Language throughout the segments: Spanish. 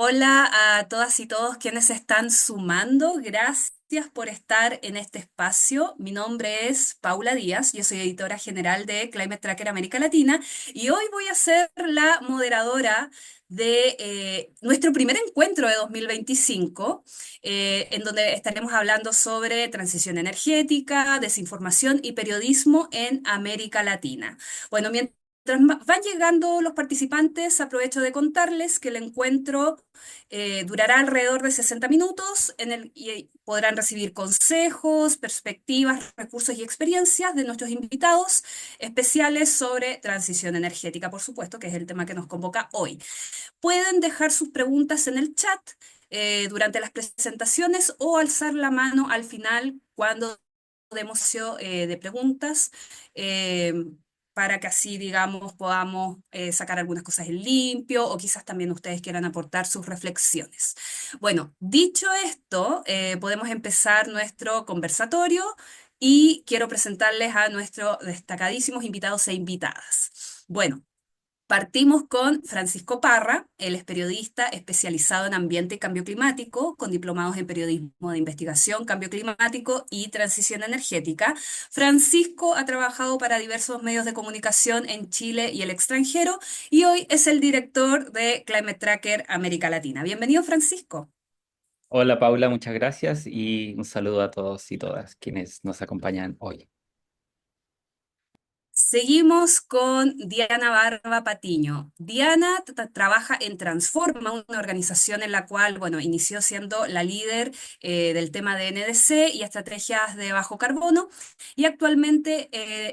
Hola a todas y todos quienes se están sumando. Gracias por estar en este espacio. Mi nombre es Paula Díaz, yo soy editora general de Climate Tracker América Latina y hoy voy a ser la moderadora de nuestro primer encuentro de 2025, en donde estaremos hablando sobre transición energética, desinformación y periodismo en América Latina. Bueno, mientras van llegando los participantes, aprovecho de contarles que el encuentro durará alrededor de 60 minutos y podrán recibir consejos, perspectivas, recursos y experiencias de nuestros invitados especiales sobre transición energética, por supuesto, que es el tema que nos convoca hoy. Pueden dejar sus preguntas en el chat durante las presentaciones o alzar la mano al final cuando demos de preguntas. eh, para que así, digamos, podamos sacar algunas cosas en limpio o quizás también ustedes quieran aportar sus reflexiones. Bueno, dicho esto, podemos empezar nuestro conversatorio y quiero presentarles a nuestros destacadísimos invitados e invitadas. Bueno, partimos con Francisco Parra. Él es periodista especializado en ambiente y cambio climático, con diplomados en periodismo de investigación, cambio climático y transición energética. Francisco ha trabajado para diversos medios de comunicación en Chile y el extranjero y hoy es el director de Climate Tracker América Latina. Bienvenido, Francisco. Hola Paula, muchas gracias y un saludo a todos y todas quienes nos acompañan hoy. Seguimos con Diana Barba Patiño. Diana trabaja en Transforma, una organización en la cual, bueno, inició siendo la líder del tema de NDC y estrategias de bajo carbono y actualmente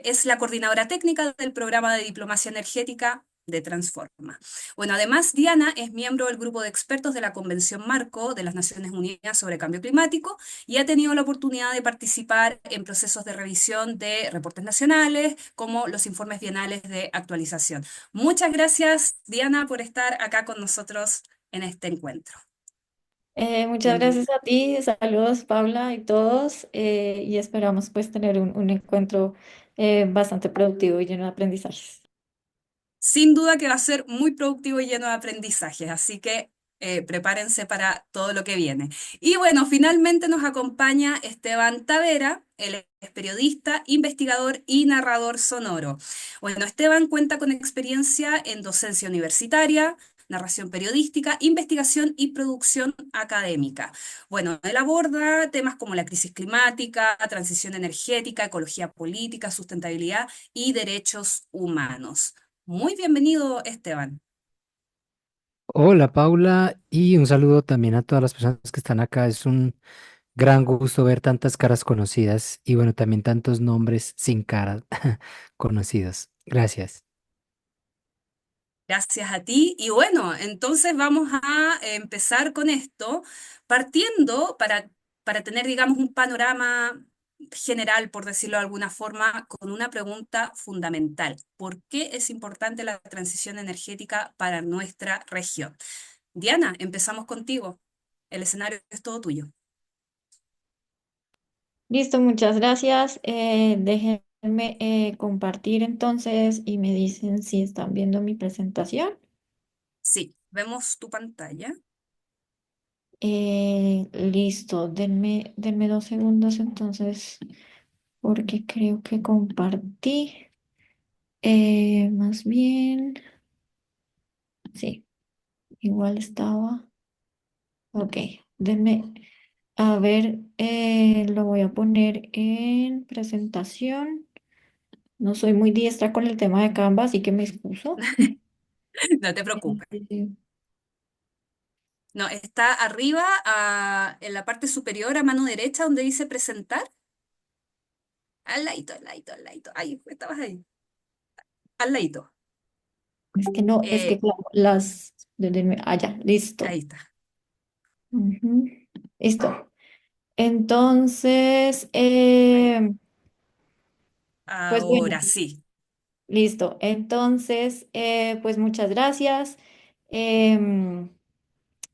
es la coordinadora técnica del programa de diplomacia energética de Transforma. Bueno, además, Diana es miembro del grupo de expertos de la Convención Marco de las Naciones Unidas sobre Cambio Climático y ha tenido la oportunidad de participar en procesos de revisión de reportes nacionales, como los informes bienales de actualización. Muchas gracias, Diana, por estar acá con nosotros en este encuentro. Muchas Bienvenida. gracias a ti, saludos Paula y todos, y esperamos pues tener un encuentro bastante productivo y lleno de aprendizajes. Sin duda que va a ser muy productivo y lleno de aprendizajes, así que prepárense para todo lo que viene. Y bueno, finalmente nos acompaña Esteban Tavera, él es periodista, investigador y narrador sonoro. Bueno, Esteban cuenta con experiencia en docencia universitaria, narración periodística, investigación y producción académica. Bueno, él aborda temas como la crisis climática, transición energética, ecología política, sustentabilidad y derechos humanos. Muy bienvenido, Esteban. Hola Paula y un saludo también a todas las personas que están acá. Es un gran gusto ver tantas caras conocidas y bueno, también tantos nombres sin cara conocidos. Gracias. Gracias a ti. Y bueno, entonces vamos a empezar con esto, partiendo para tener, digamos, un panorama general, por decirlo de alguna forma, con una pregunta fundamental. ¿Por qué es importante la transición energética para nuestra región? Diana, empezamos contigo. El escenario es todo tuyo. Listo, muchas gracias. Déjenme compartir entonces y me dicen si están viendo mi presentación. Sí, vemos tu pantalla. Listo, denme 2 segundos entonces, porque creo que compartí. Más bien, sí, igual estaba. Ok, denme, a ver, lo voy a poner en presentación. No soy muy diestra con el tema de Canva, así que me excuso. No te preocupes. Eh, No, está arriba, en la parte superior a mano derecha donde dice presentar. Al ladito, al ladito, al ladito. Ahí, estabas ahí. Al ladito. Es que no, es que Eh, claro, ya, ahí listo. está. Ujú, listo. Entonces, pues bueno, Ahora sí. listo. Entonces, pues muchas gracias. Em,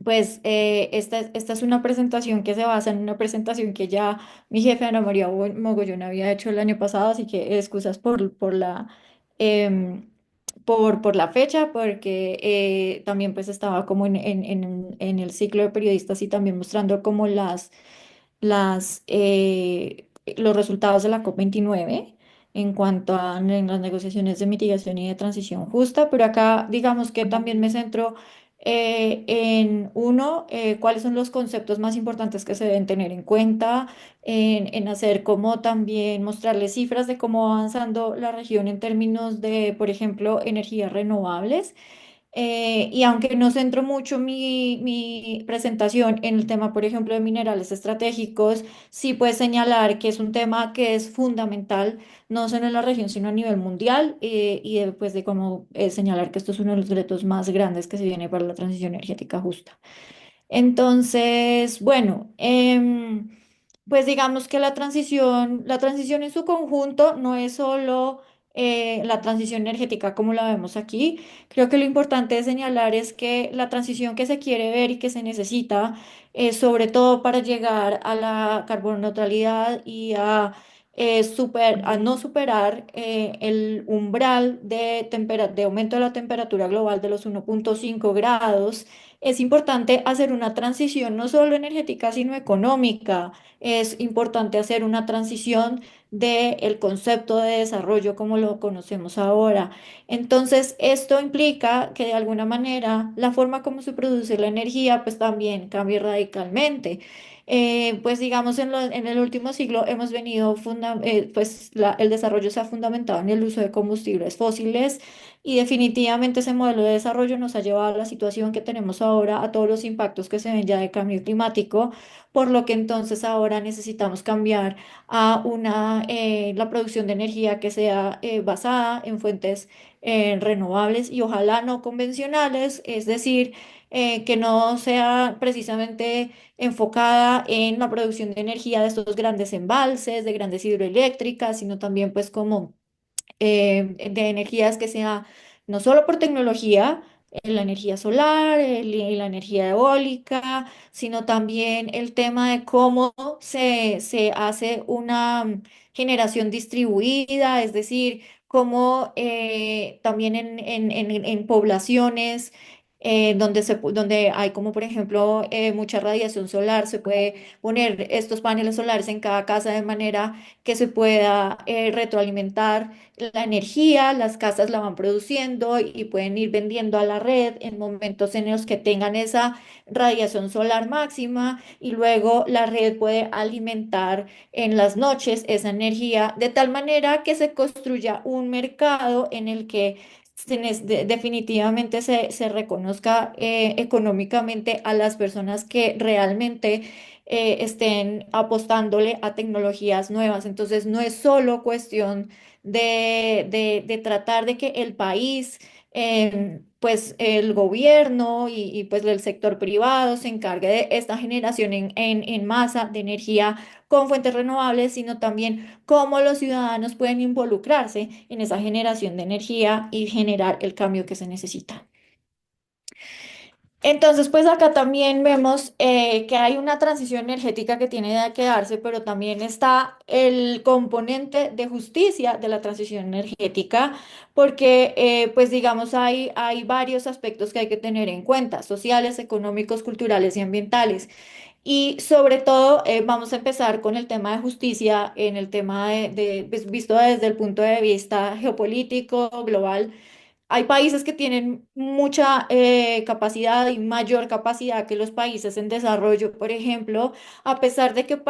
Pues esta es una presentación que se basa en una presentación que ya mi jefe Ana María Mogollón había hecho el año pasado, así que excusas por la, em, por la fecha, porque también pues estaba como en el ciclo de periodistas y también mostrando como los resultados de la COP29 en cuanto a en las negociaciones de mitigación y de transición justa, pero acá digamos que también me centro en uno, cuáles son los conceptos más importantes que se deben tener en cuenta, en hacer como también mostrarles cifras de cómo va avanzando la región en términos de, por ejemplo, energías renovables. Y aunque no centro mucho mi presentación en el tema, por ejemplo, de minerales estratégicos, sí puedes señalar que es un tema que es fundamental, no solo en la región, sino a nivel mundial, y después de cómo señalar que esto es uno de los retos más grandes que se viene para la transición energética justa. Entonces, bueno, pues digamos que la transición en su conjunto no es solo la transición energética como la vemos aquí. Creo que lo importante de señalar es que la transición que se quiere ver y que se necesita, sobre todo para llegar a la carbono neutralidad y a no superar el umbral de aumento de la temperatura global de los 1,5 grados, es importante hacer una transición no solo energética, sino económica. Es importante hacer una transición del concepto de desarrollo como lo conocemos ahora. Entonces, esto implica que de alguna manera la forma como se produce la energía pues también cambie radicalmente. Pues digamos, en el último siglo hemos venido, pues el desarrollo se ha fundamentado en el uso de combustibles fósiles y definitivamente ese modelo de desarrollo nos ha llevado a la situación que tenemos ahora, a todos los impactos que se ven ya de cambio climático, por lo que entonces ahora necesitamos cambiar a la producción de energía que sea basada en fuentes renovables y ojalá no convencionales, es decir, que no sea precisamente enfocada en la producción de energía de estos grandes embalses, de grandes hidroeléctricas, sino también pues como de energías que sea no solo por tecnología, la energía solar, y la energía eólica, sino también el tema de cómo se hace una generación distribuida, es decir, cómo también en poblaciones donde hay como por ejemplo mucha radiación solar, se puede poner estos paneles solares en cada casa de manera que se pueda retroalimentar la energía, las casas la van produciendo y pueden ir vendiendo a la red en momentos en los que tengan esa radiación solar máxima y luego la red puede alimentar en las noches esa energía de tal manera que se construya un mercado en el que definitivamente se reconozca económicamente a las personas que realmente estén apostándole a tecnologías nuevas. Entonces, no es solo cuestión de tratar de que el país, pues el gobierno pues el sector privado se encargue de esta generación en masa de energía con fuentes renovables, sino también cómo los ciudadanos pueden involucrarse en esa generación de energía y generar el cambio que se necesita. Entonces, pues acá también vemos que hay una transición energética que tiene que darse, pero también está el componente de justicia de la transición energética, porque, pues digamos, hay varios aspectos que hay que tener en cuenta, sociales, económicos, culturales y ambientales. Y sobre todo, vamos a empezar con el tema de justicia, en el tema pues, visto desde el punto de vista geopolítico, global. Hay países que tienen mucha capacidad y mayor capacidad que los países en desarrollo, por ejemplo, a pesar de que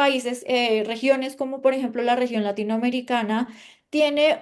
regiones como por ejemplo la región latinoamericana, tiene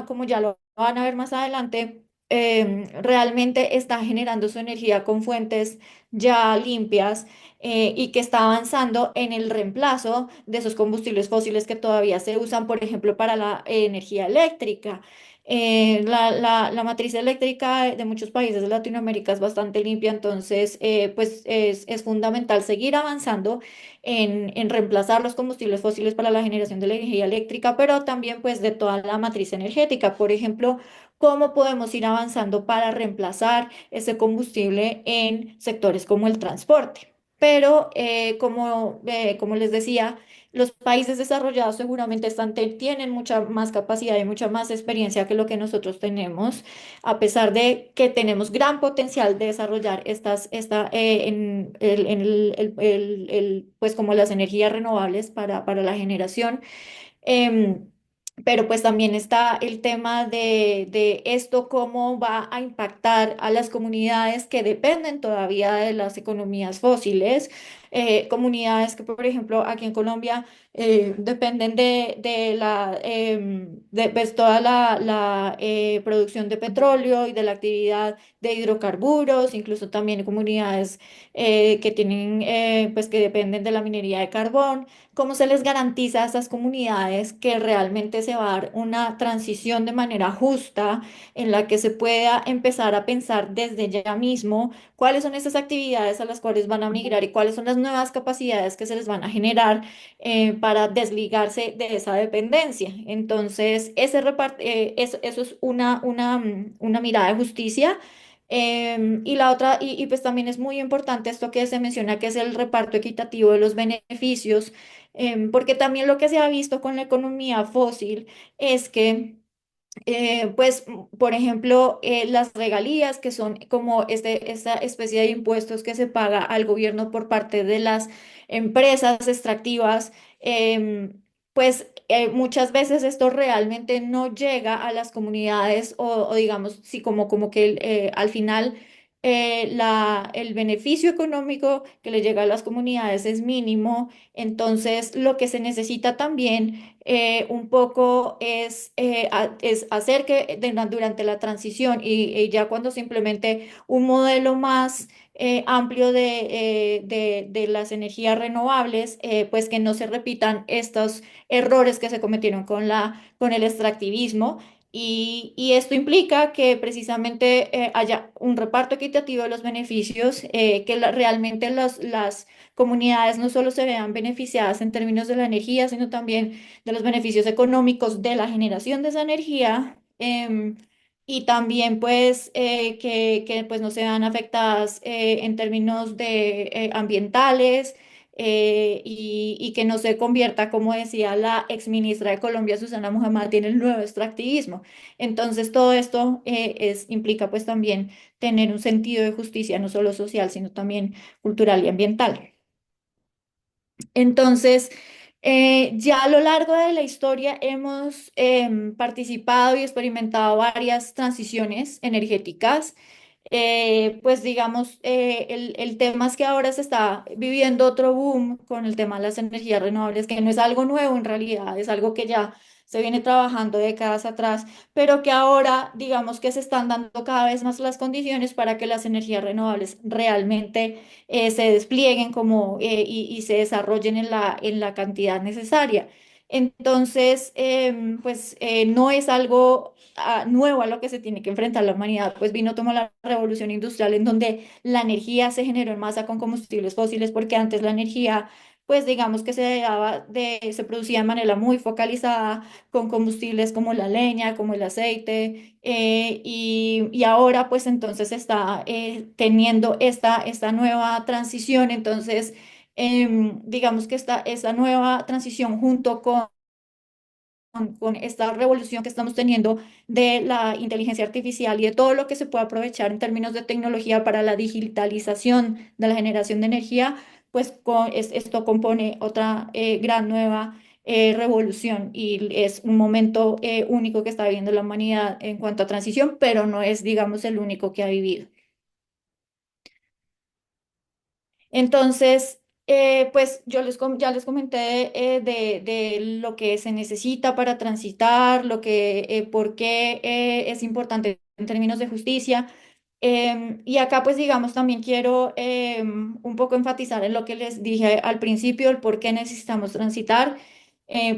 como ya lo van a ver más adelante, realmente está generando su energía con fuentes ya limpias y que está avanzando en el reemplazo de esos combustibles fósiles que todavía se usan, por ejemplo, para la energía eléctrica. La matriz eléctrica de muchos países de Latinoamérica es bastante limpia, entonces pues es fundamental seguir avanzando en reemplazar los combustibles fósiles para la generación de la energía eléctrica, pero también pues de toda la matriz energética. Por ejemplo, cómo podemos ir avanzando para reemplazar ese combustible en sectores como el transporte. pero como les decía, los países desarrollados seguramente tienen mucha más capacidad y mucha más experiencia que lo que nosotros tenemos, a pesar de que tenemos gran potencial de desarrollar pues como las energías renovables para la generación. Em, pero pues también está el tema de esto, cómo va a impactar a las comunidades que dependen todavía de las economías fósiles, comunidades que, por ejemplo, aquí en Colombia dependen de pues, toda la producción de petróleo y de la actividad de hidrocarburos, incluso también comunidades pues, que dependen de la minería de carbón. ¿Cómo se les garantiza a estas comunidades que realmente se va a dar una transición de manera justa en la que se pueda empezar a pensar desde ya mismo cuáles son esas actividades a las cuales van a migrar y cuáles son las nuevas capacidades que se les van a generar para desligarse de esa dependencia? Entonces, eso es una mirada de justicia. Y la otra, y pues también es muy importante esto que se menciona, que es el reparto equitativo de los beneficios, porque también lo que se ha visto con la economía fósil es que pues, por ejemplo, las regalías, que son como esta especie de impuestos que se paga al gobierno por parte de las empresas extractivas, pues muchas veces esto realmente no llega a las comunidades o digamos, sí, como que al final el beneficio económico que le llega a las comunidades es mínimo. Entonces, lo que se necesita también un poco es hacer que durante la transición y ya cuando se implemente un modelo más amplio de las energías renovables, pues que no se repitan estos errores que se cometieron con el extractivismo. Y esto implica que precisamente haya un reparto equitativo de los beneficios, que realmente las comunidades no solo se vean beneficiadas en términos de la energía, sino también de los beneficios económicos de la generación de esa energía. Y también pues que, pues no sean afectadas en términos de ambientales, y que no se convierta, como decía la ex ministra de Colombia, Susana Muhammad, en el nuevo extractivismo. Entonces todo esto implica pues también tener un sentido de justicia no solo social, sino también cultural y ambiental. Entonces, ya a lo largo de la historia hemos participado y experimentado varias transiciones energéticas. Pues digamos, el tema es que ahora se está viviendo otro boom con el tema de las energías renovables, que no es algo nuevo en realidad, es algo que ya se viene trabajando décadas atrás, pero que ahora digamos que se están dando cada vez más las condiciones para que las energías renovables realmente se desplieguen y se desarrollen en la cantidad necesaria. Entonces, pues no es algo nuevo a lo que se tiene que enfrentar la humanidad, pues vino como la revolución industrial en donde la energía se generó en masa con combustibles fósiles, porque antes la energía, pues digamos que se producía de manera muy focalizada con combustibles como la leña, como el aceite, y ahora pues entonces está teniendo esta nueva transición. Entonces, digamos que esta nueva transición junto con esta revolución que estamos teniendo de la inteligencia artificial y de todo lo que se puede aprovechar en términos de tecnología para la digitalización de la generación de energía, pues esto compone otra gran nueva revolución, y es un momento único que está viviendo la humanidad en cuanto a transición, pero no es, digamos, el único que ha vivido. Entonces, pues ya les comenté de lo que se necesita para transitar, por qué es importante en términos de justicia. Y acá, pues digamos, también quiero un poco enfatizar en lo que les dije al principio, el por qué necesitamos transitar.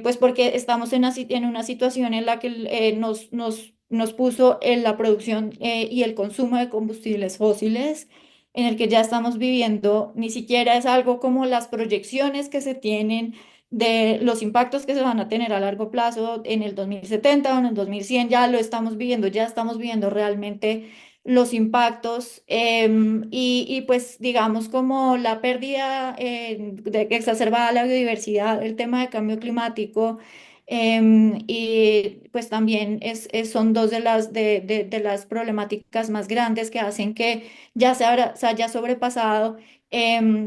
Pues porque estamos en una situación en la que nos puso en la producción y el consumo de combustibles fósiles, en el que ya estamos viviendo. Ni siquiera es algo como las proyecciones que se tienen de los impactos que se van a tener a largo plazo en el 2070 o en el 2100. Ya lo estamos viviendo, ya estamos viviendo realmente los impactos y pues digamos como la pérdida exacerbada de la biodiversidad, el tema de cambio climático. Y pues también son dos de las problemáticas más grandes que hacen que se haya sobrepasado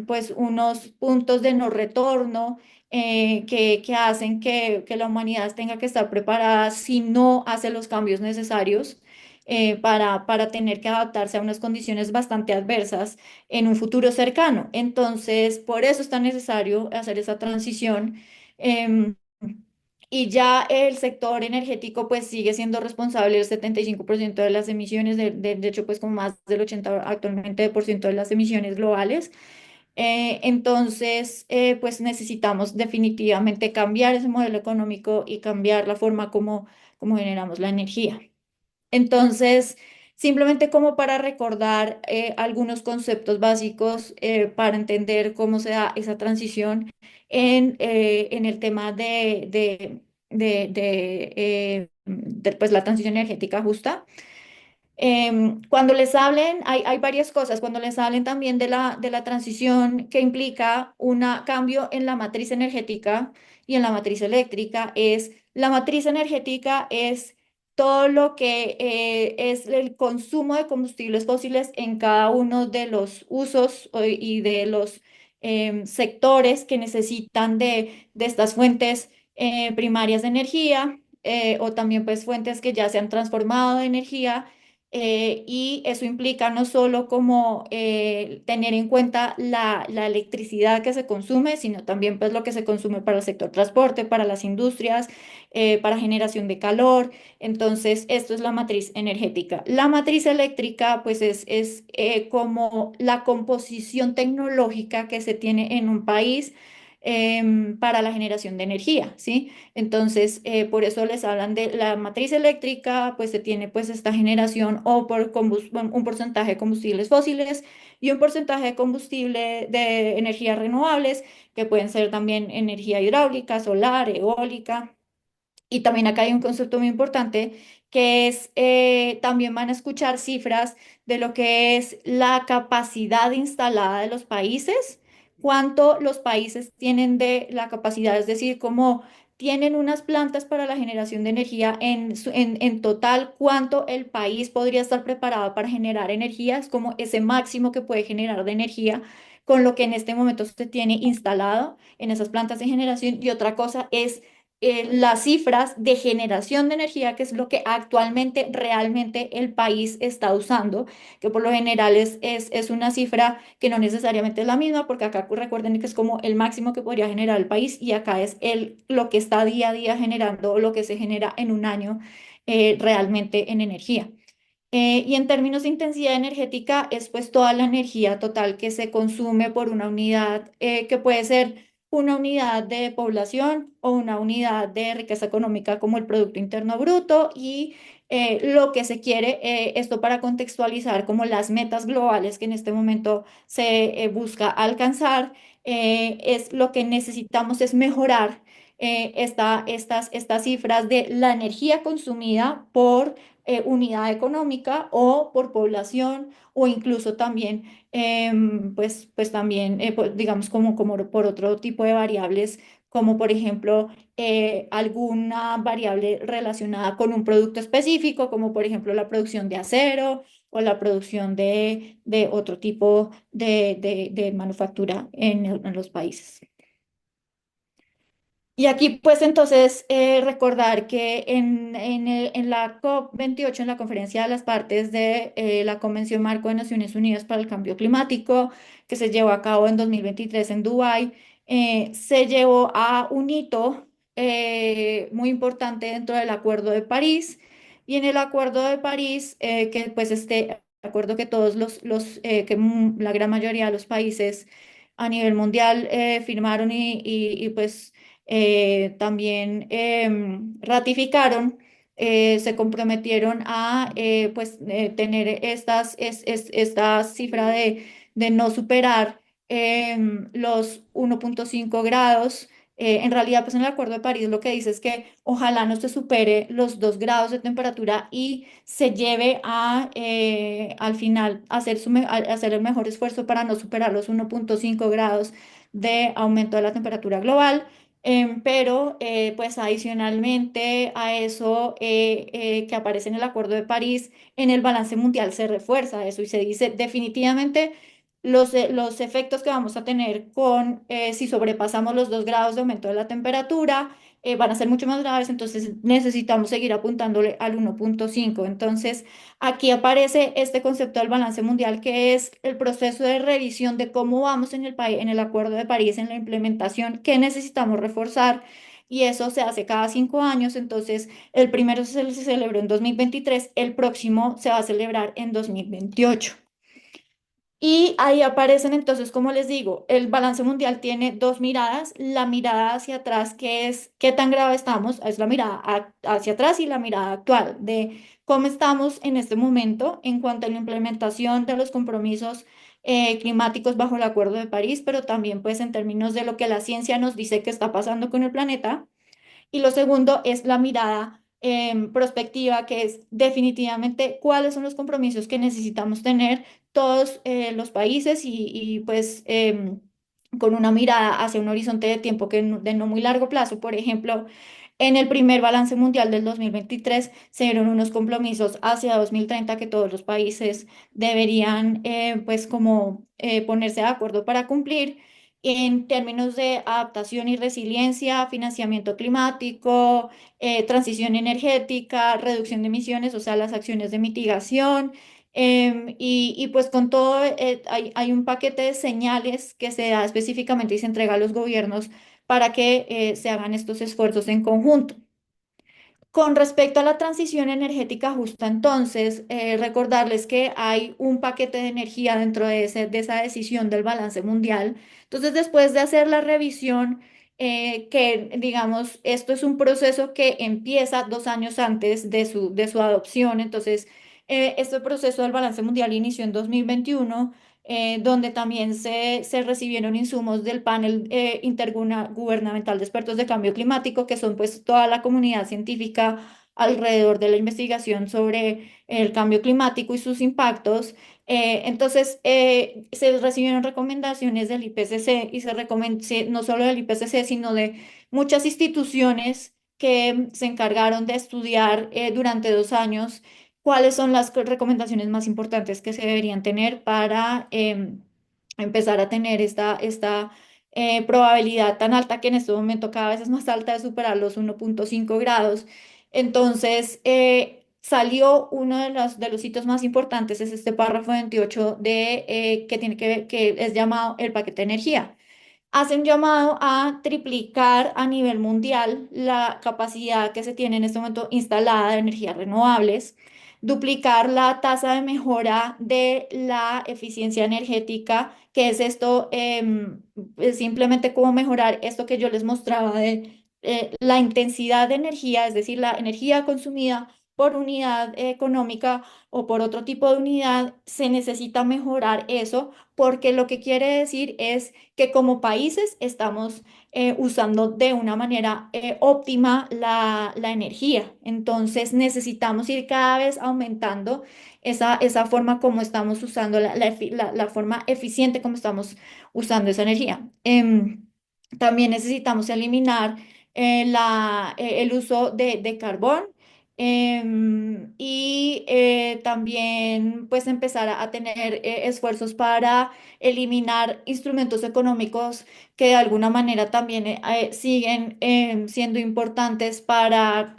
pues unos puntos de no retorno que hacen que la humanidad tenga que estar preparada si no hace los cambios necesarios para tener que adaptarse a unas condiciones bastante adversas en un futuro cercano. Entonces, por eso es tan necesario hacer esa transición. em, y ya el sector energético pues sigue siendo responsable del 75% de las emisiones, de hecho pues como más del 80 actualmente por ciento de las emisiones globales. Entonces, pues necesitamos definitivamente cambiar ese modelo económico y cambiar la forma como generamos la energía. Entonces, simplemente como para recordar algunos conceptos básicos para entender cómo se da esa transición en el tema de, pues, la transición energética justa. Cuando les hablen, hay varias cosas. Cuando les hablen también de la transición que implica un cambio en la matriz energética y en la matriz eléctrica, la matriz energética es todo lo que es el consumo de combustibles fósiles en cada uno de los usos y de los sectores que necesitan de estas fuentes primarias de energía o también pues fuentes que ya se han transformado de energía y eso implica no solo como tener en cuenta la electricidad que se consume, sino también pues lo que se consume para el sector transporte, para las industrias, para generación de calor. Entonces, esto es la matriz energética. La matriz eléctrica pues es como la composición tecnológica que se tiene en un país para la generación de energía, ¿sí? Entonces, por eso les hablan de la matriz eléctrica, pues se tiene pues esta generación o por bueno, un porcentaje de combustibles fósiles y un porcentaje de combustible de energías renovables, que pueden ser también energía hidráulica, solar, eólica. Y también acá hay un concepto muy importante que es, también van a escuchar cifras de lo que es la capacidad instalada de los países, cuánto los países tienen de la capacidad, es decir, cómo tienen unas plantas para la generación de energía en total, cuánto el país podría estar preparado para generar energía, es como ese máximo que puede generar de energía con lo que en este momento se tiene instalado en esas plantas de generación. Y otra cosa es las cifras de generación de energía, que es lo que actualmente realmente el país está usando, que por lo general es una cifra que no necesariamente es la misma, porque acá recuerden que es como el máximo que podría generar el país y acá es lo que está día a día generando o lo que se genera en un año realmente en energía. Y en términos de intensidad energética, es pues toda la energía total que se consume por una unidad, que puede ser una unidad de población o una unidad de riqueza económica como el Producto Interno Bruto y lo que se quiere, esto para contextualizar como las metas globales que en este momento se busca alcanzar, es lo que necesitamos es mejorar estas cifras de la energía consumida por unidad económica o por población o incluso también, pues también, pues, digamos, como por otro tipo de variables, como por ejemplo alguna variable relacionada con un producto específico, como por ejemplo la producción de acero o la producción de otro tipo de manufactura en los países. Y aquí, pues entonces, recordar que en la COP28, en la Conferencia de las Partes de la Convención Marco de Naciones Unidas para el Cambio Climático, que se llevó a cabo en 2023 en Dubái, se llevó a un hito muy importante dentro del Acuerdo de París. Y en el Acuerdo de París, que pues este acuerdo que todos la gran mayoría de los países a nivel mundial firmaron pues también ratificaron, se comprometieron a pues, tener esta cifra de no superar los 1,5 grados En realidad, pues en el Acuerdo de París lo que dice es que ojalá no se supere los 2 grados de temperatura y se lleve a, al final, hacer el mejor esfuerzo para no superar los 1,5 grados de aumento de la temperatura global. Pero pues adicionalmente a eso que aparece en el Acuerdo de París, en el balance mundial se refuerza eso y se dice definitivamente los efectos que vamos a tener con si sobrepasamos los 2 grados de aumento de la temperatura van a ser mucho más graves, entonces necesitamos seguir apuntándole al 1,5. Entonces, aquí aparece este concepto del balance mundial, que es el proceso de revisión de cómo vamos en el país, en el Acuerdo de París, en la implementación, qué necesitamos reforzar. Y eso se hace cada 5 años. Entonces, el primero se celebró en 2023, el próximo se va a celebrar en 2028. Y ahí aparecen entonces, como les digo, el balance mundial tiene dos miradas. La mirada hacia atrás, que es qué tan grave estamos, es la mirada hacia atrás, y la mirada actual de cómo estamos en este momento en cuanto a la implementación de los compromisos climáticos bajo el Acuerdo de París, pero también pues en términos de lo que la ciencia nos dice que está pasando con el planeta. Y lo segundo es la mirada prospectiva, que es definitivamente cuáles son los compromisos que necesitamos tener todos los países pues con una mirada hacia un horizonte de tiempo de no muy largo plazo. Por ejemplo, en el primer balance mundial del 2023 se dieron unos compromisos hacia 2030 que todos los países deberían pues como ponerse de acuerdo para cumplir en términos de adaptación y resiliencia, financiamiento climático, transición energética, reducción de emisiones, o sea, las acciones de mitigación. Y pues con todo hay un paquete de señales que se da específicamente y se entrega a los gobiernos para que se hagan estos esfuerzos en conjunto. Con respecto a la transición energética justa, entonces, recordarles que hay un paquete de energía dentro de esa decisión del balance mundial. Entonces, después de hacer la revisión, que digamos, esto es un proceso que empieza 2 años antes de su adopción. Entonces, este proceso del balance mundial inició en 2021, donde también se recibieron insumos del panel intergubernamental de expertos de cambio climático, que son pues toda la comunidad científica alrededor de la investigación sobre el cambio climático y sus impactos. Entonces, se recibieron recomendaciones del IPCC y no solo del IPCC, sino de muchas instituciones que se encargaron de estudiar durante 2 años cuáles son las recomendaciones más importantes que se deberían tener para empezar a tener esta probabilidad tan alta, que en este momento cada vez es más alta, de superar los 1,5 grados. Entonces, salió uno de los hitos más importantes, es este párrafo 28 que tiene que ver, que es llamado el paquete de energía. Hace un llamado a triplicar a nivel mundial la capacidad que se tiene en este momento instalada de energías renovables, duplicar la tasa de mejora de la eficiencia energética, que es esto, es simplemente cómo mejorar esto que yo les mostraba de la intensidad de energía, es decir, la energía consumida por unidad económica o por otro tipo de unidad. Se necesita mejorar eso, porque lo que quiere decir es que como países estamos usando de una manera óptima la energía. Entonces necesitamos ir cada vez aumentando esa forma como estamos usando, la forma eficiente como estamos usando esa energía. También necesitamos eliminar el uso de carbón. Y también pues empezar a tener esfuerzos para eliminar instrumentos económicos que de alguna manera también siguen siendo importantes para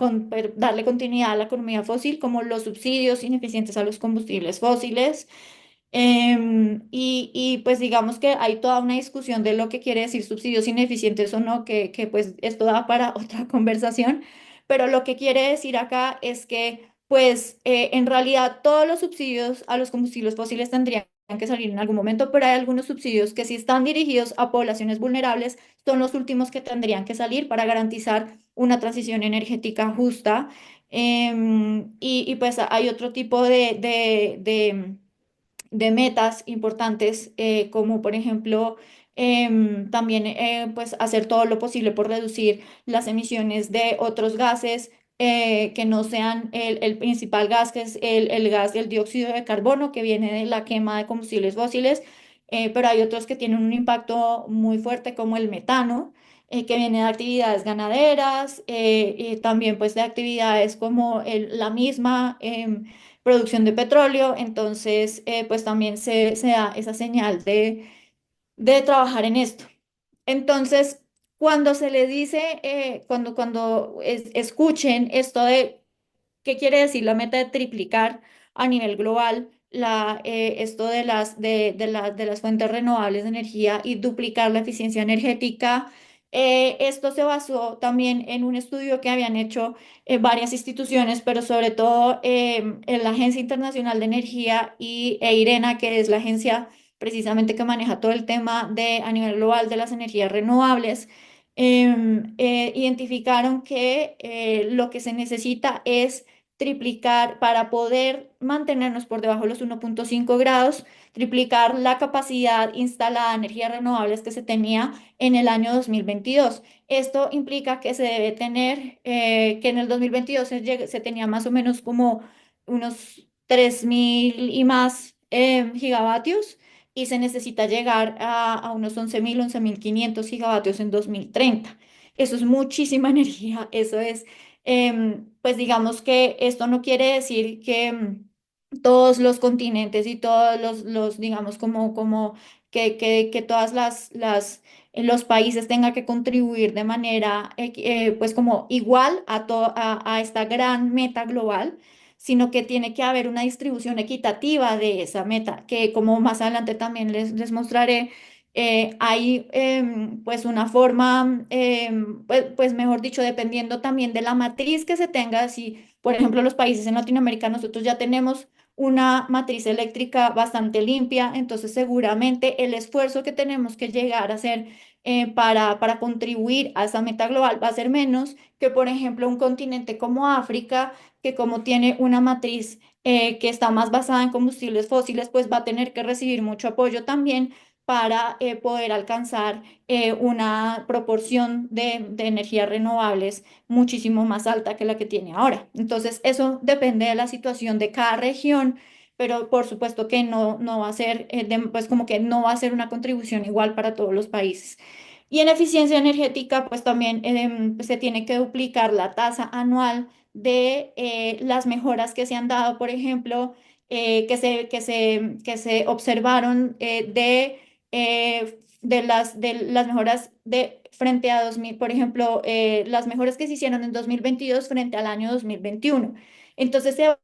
darle continuidad a la economía fósil, como los subsidios ineficientes a los combustibles fósiles. Pues digamos que hay toda una discusión de lo que quiere decir subsidios ineficientes o no, que pues esto da para otra conversación, pero lo que quiere decir acá es que pues en realidad todos los subsidios a los combustibles fósiles tendrían que salir en algún momento, pero hay algunos subsidios que si están dirigidos a poblaciones vulnerables son los últimos que tendrían que salir para garantizar una transición energética justa. Pues hay otro tipo de metas importantes, como por ejemplo También pues hacer todo lo posible por reducir las emisiones de otros gases que no sean el principal gas, que es el gas del dióxido de carbono que viene de la quema de combustibles fósiles, pero hay otros que tienen un impacto muy fuerte como el metano, que viene de actividades ganaderas, y también pues de actividades como la misma producción de petróleo. Entonces pues también se da esa señal de trabajar en esto. Entonces, cuando se le dice, cuando escuchen esto de ¿qué quiere decir la meta de triplicar a nivel global esto de las fuentes renovables de energía y duplicar la eficiencia energética? Esto se basó también en un estudio que habían hecho varias instituciones, pero sobre todo en la Agencia Internacional de Energía e IRENA, que es la agencia precisamente que maneja todo el tema a nivel global de las energías renovables. Identificaron que lo que se necesita es triplicar para poder mantenernos por debajo de los 1,5 grados, triplicar la capacidad instalada de energías renovables que se tenía en el año 2022. Esto implica que se debe tener, que en el 2022 se tenía más o menos como unos 3.000 y más gigavatios, y se necesita llegar a unos 11.000 gigavatios en 2030. Eso es muchísima energía, eso es pues digamos que esto no quiere decir que todos los continentes y todos digamos, como que todas los países tengan que contribuir de manera, pues como igual a esta gran meta global, sino que tiene que haber una distribución equitativa de esa meta, que como más adelante también les mostraré. Hay pues una forma, pues mejor dicho, dependiendo también de la matriz que se tenga. Si, por ejemplo, los países en Latinoamérica, nosotros ya tenemos una matriz eléctrica bastante limpia, entonces seguramente el esfuerzo que tenemos que llegar a hacer para contribuir a esa meta global va a ser menos que, por ejemplo, un continente como África, que como tiene una matriz que está más basada en combustibles fósiles, pues va a tener que recibir mucho apoyo también para poder alcanzar una proporción de energías renovables muchísimo más alta que la que tiene ahora. Entonces, eso depende de la situación de cada región, pero por supuesto que no va a ser, pues como que no va a ser una contribución igual para todos los países. Y en eficiencia energética, pues también se tiene que duplicar la tasa anual de las mejoras que se han dado, por ejemplo, que se observaron de las mejoras frente a 2000, por ejemplo, las mejoras que se hicieron en 2022 frente al año 2021. Entonces se va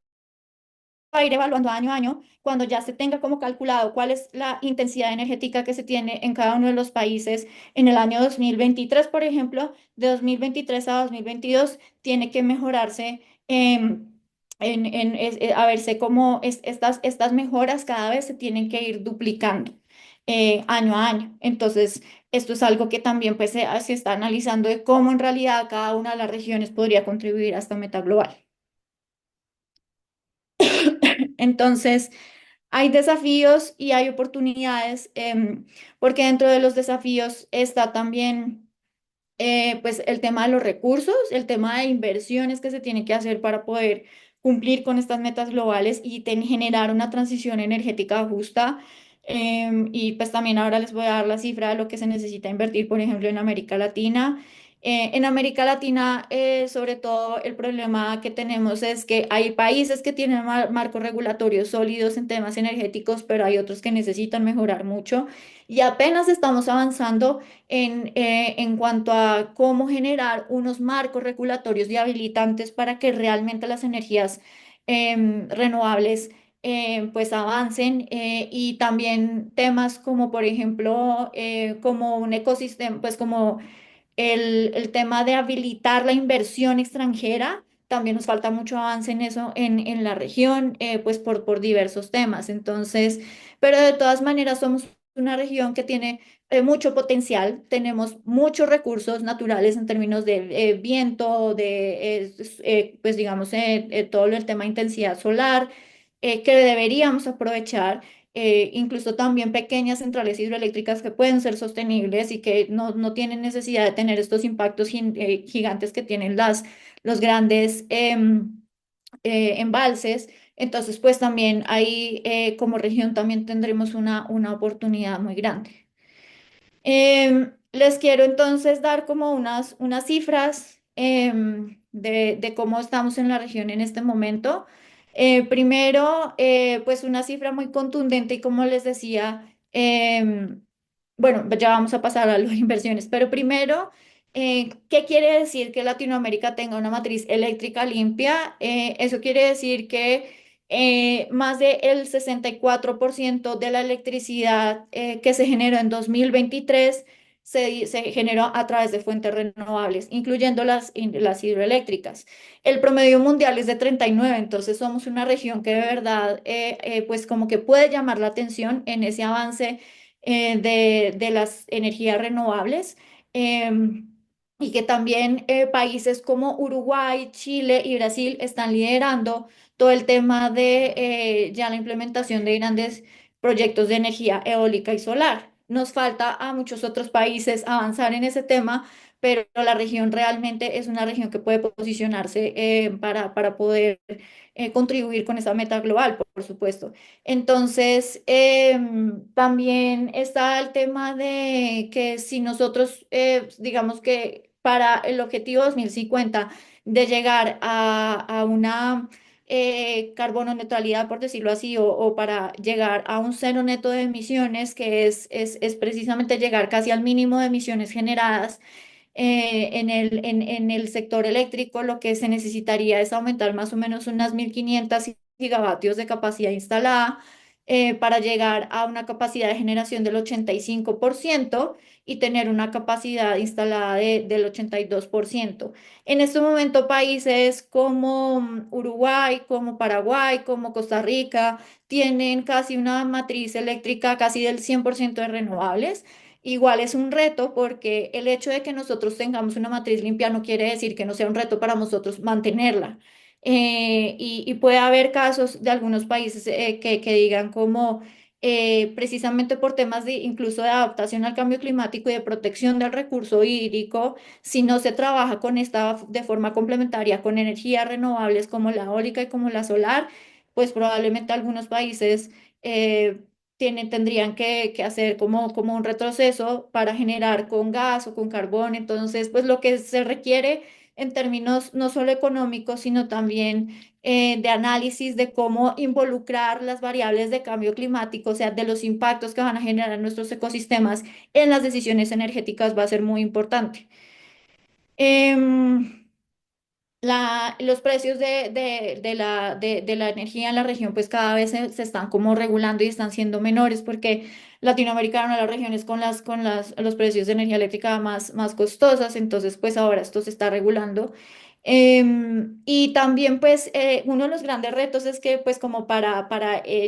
a ir evaluando año a año cuando ya se tenga como calculado cuál es la intensidad energética que se tiene en cada uno de los países en el año 2023, por ejemplo, de 2023 a 2022 tiene que mejorarse. A verse cómo estas mejoras cada vez se tienen que ir duplicando año a año. Entonces, esto es algo que también pues, se está analizando de cómo en realidad cada una de las regiones podría contribuir a esta meta global. Entonces, hay desafíos y hay oportunidades, porque dentro de los desafíos está también pues el tema de los recursos, el tema de inversiones que se tiene que hacer para poder cumplir con estas metas globales y generar una transición energética justa. Y pues también ahora les voy a dar la cifra de lo que se necesita invertir, por ejemplo, en América Latina. En América Latina, sobre todo, el problema que tenemos es que hay países que tienen marcos regulatorios sólidos en temas energéticos, pero hay otros que necesitan mejorar mucho. Y apenas estamos avanzando en cuanto a cómo generar unos marcos regulatorios y habilitantes para que realmente las energías renovables pues avancen, y también temas como por ejemplo como un ecosistema, pues como el tema de habilitar la inversión extranjera. También nos falta mucho avance en eso en la región, pues por diversos temas. Entonces, pero de todas maneras somos una región que tiene mucho potencial, tenemos muchos recursos naturales en términos de viento, pues digamos, todo el tema de intensidad solar, que deberíamos aprovechar. incluso también pequeñas centrales hidroeléctricas que pueden ser sostenibles y que no tienen necesidad de tener estos impactos gigantes que tienen los grandes embalses. Entonces, pues también ahí como región también tendremos una oportunidad muy grande. Les quiero entonces dar como unas cifras de cómo estamos en la región en este momento. Primero, pues una cifra muy contundente y como les decía, bueno, ya vamos a pasar a las inversiones, pero primero, ¿qué quiere decir que Latinoamérica tenga una matriz eléctrica limpia? Eso quiere decir que más del 64% de la electricidad que se generó en 2023 se generó a través de fuentes renovables, incluyendo las hidroeléctricas. El promedio mundial es de 39, entonces somos una región que de verdad, pues como que puede llamar la atención en ese avance de las energías renovables. Y que también países como Uruguay, Chile y Brasil están liderando todo el tema de ya la implementación de grandes proyectos de energía eólica y solar. Nos falta a muchos otros países avanzar en ese tema, pero la región realmente es una región que puede posicionarse para poder contribuir con esa meta global, por supuesto. Entonces, también está el tema de que si nosotros, digamos que para el objetivo 2050 de llegar a una carbono neutralidad, por decirlo así, o para llegar a un cero neto de emisiones, que es precisamente llegar casi al mínimo de emisiones generadas en el sector eléctrico, lo que se necesitaría es aumentar más o menos unas 1.500 gigavatios de capacidad instalada para llegar a una capacidad de generación del 85% y tener una capacidad instalada del 82%. En este momento, países como Uruguay, como Paraguay, como Costa Rica, tienen casi una matriz eléctrica casi del 100% de renovables. Igual es un reto porque el hecho de que nosotros tengamos una matriz limpia no quiere decir que no sea un reto para nosotros mantenerla. Y puede haber casos de algunos países que digan como precisamente por temas de incluso de adaptación al cambio climático y de protección del recurso hídrico, si no se trabaja con esta de forma complementaria con energías renovables como la eólica y como la solar, pues probablemente algunos países tendrían que hacer como un retroceso para generar con gas o con carbón. Entonces, pues lo que se requiere en términos no solo económicos, sino también de análisis de cómo involucrar las variables de cambio climático, o sea, de los impactos que van a generar nuestros ecosistemas en las decisiones energéticas va a ser muy importante. Em, los precios de la energía en la región pues cada vez se están como regulando y están siendo menores porque Latinoamérica era una de las regiones los precios de energía eléctrica más costosas, entonces pues ahora esto se está regulando. Y también pues uno de los grandes retos es que pues como para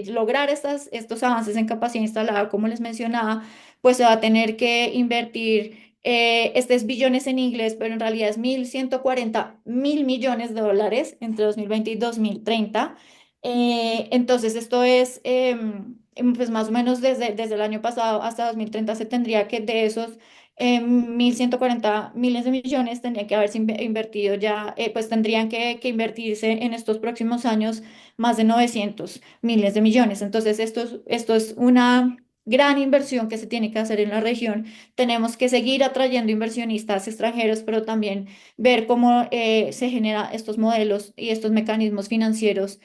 lograr estos avances en capacidad instalada, como les mencionaba, pues se va a tener que invertir este es billones en inglés, pero en realidad es 1.140.000 millones de dólares entre 2020 y 2030. Entonces, esto es, pues más o menos desde el año pasado hasta 2030 se tendría que de esos 1.140 millones tendría que haberse invertido ya, pues tendrían que invertirse en estos próximos años más de 900 miles de millones. Entonces, esto es una gran inversión que se tiene que hacer en la región. Tenemos que seguir atrayendo inversionistas extranjeros, pero también ver cómo se generan estos modelos y estos mecanismos financieros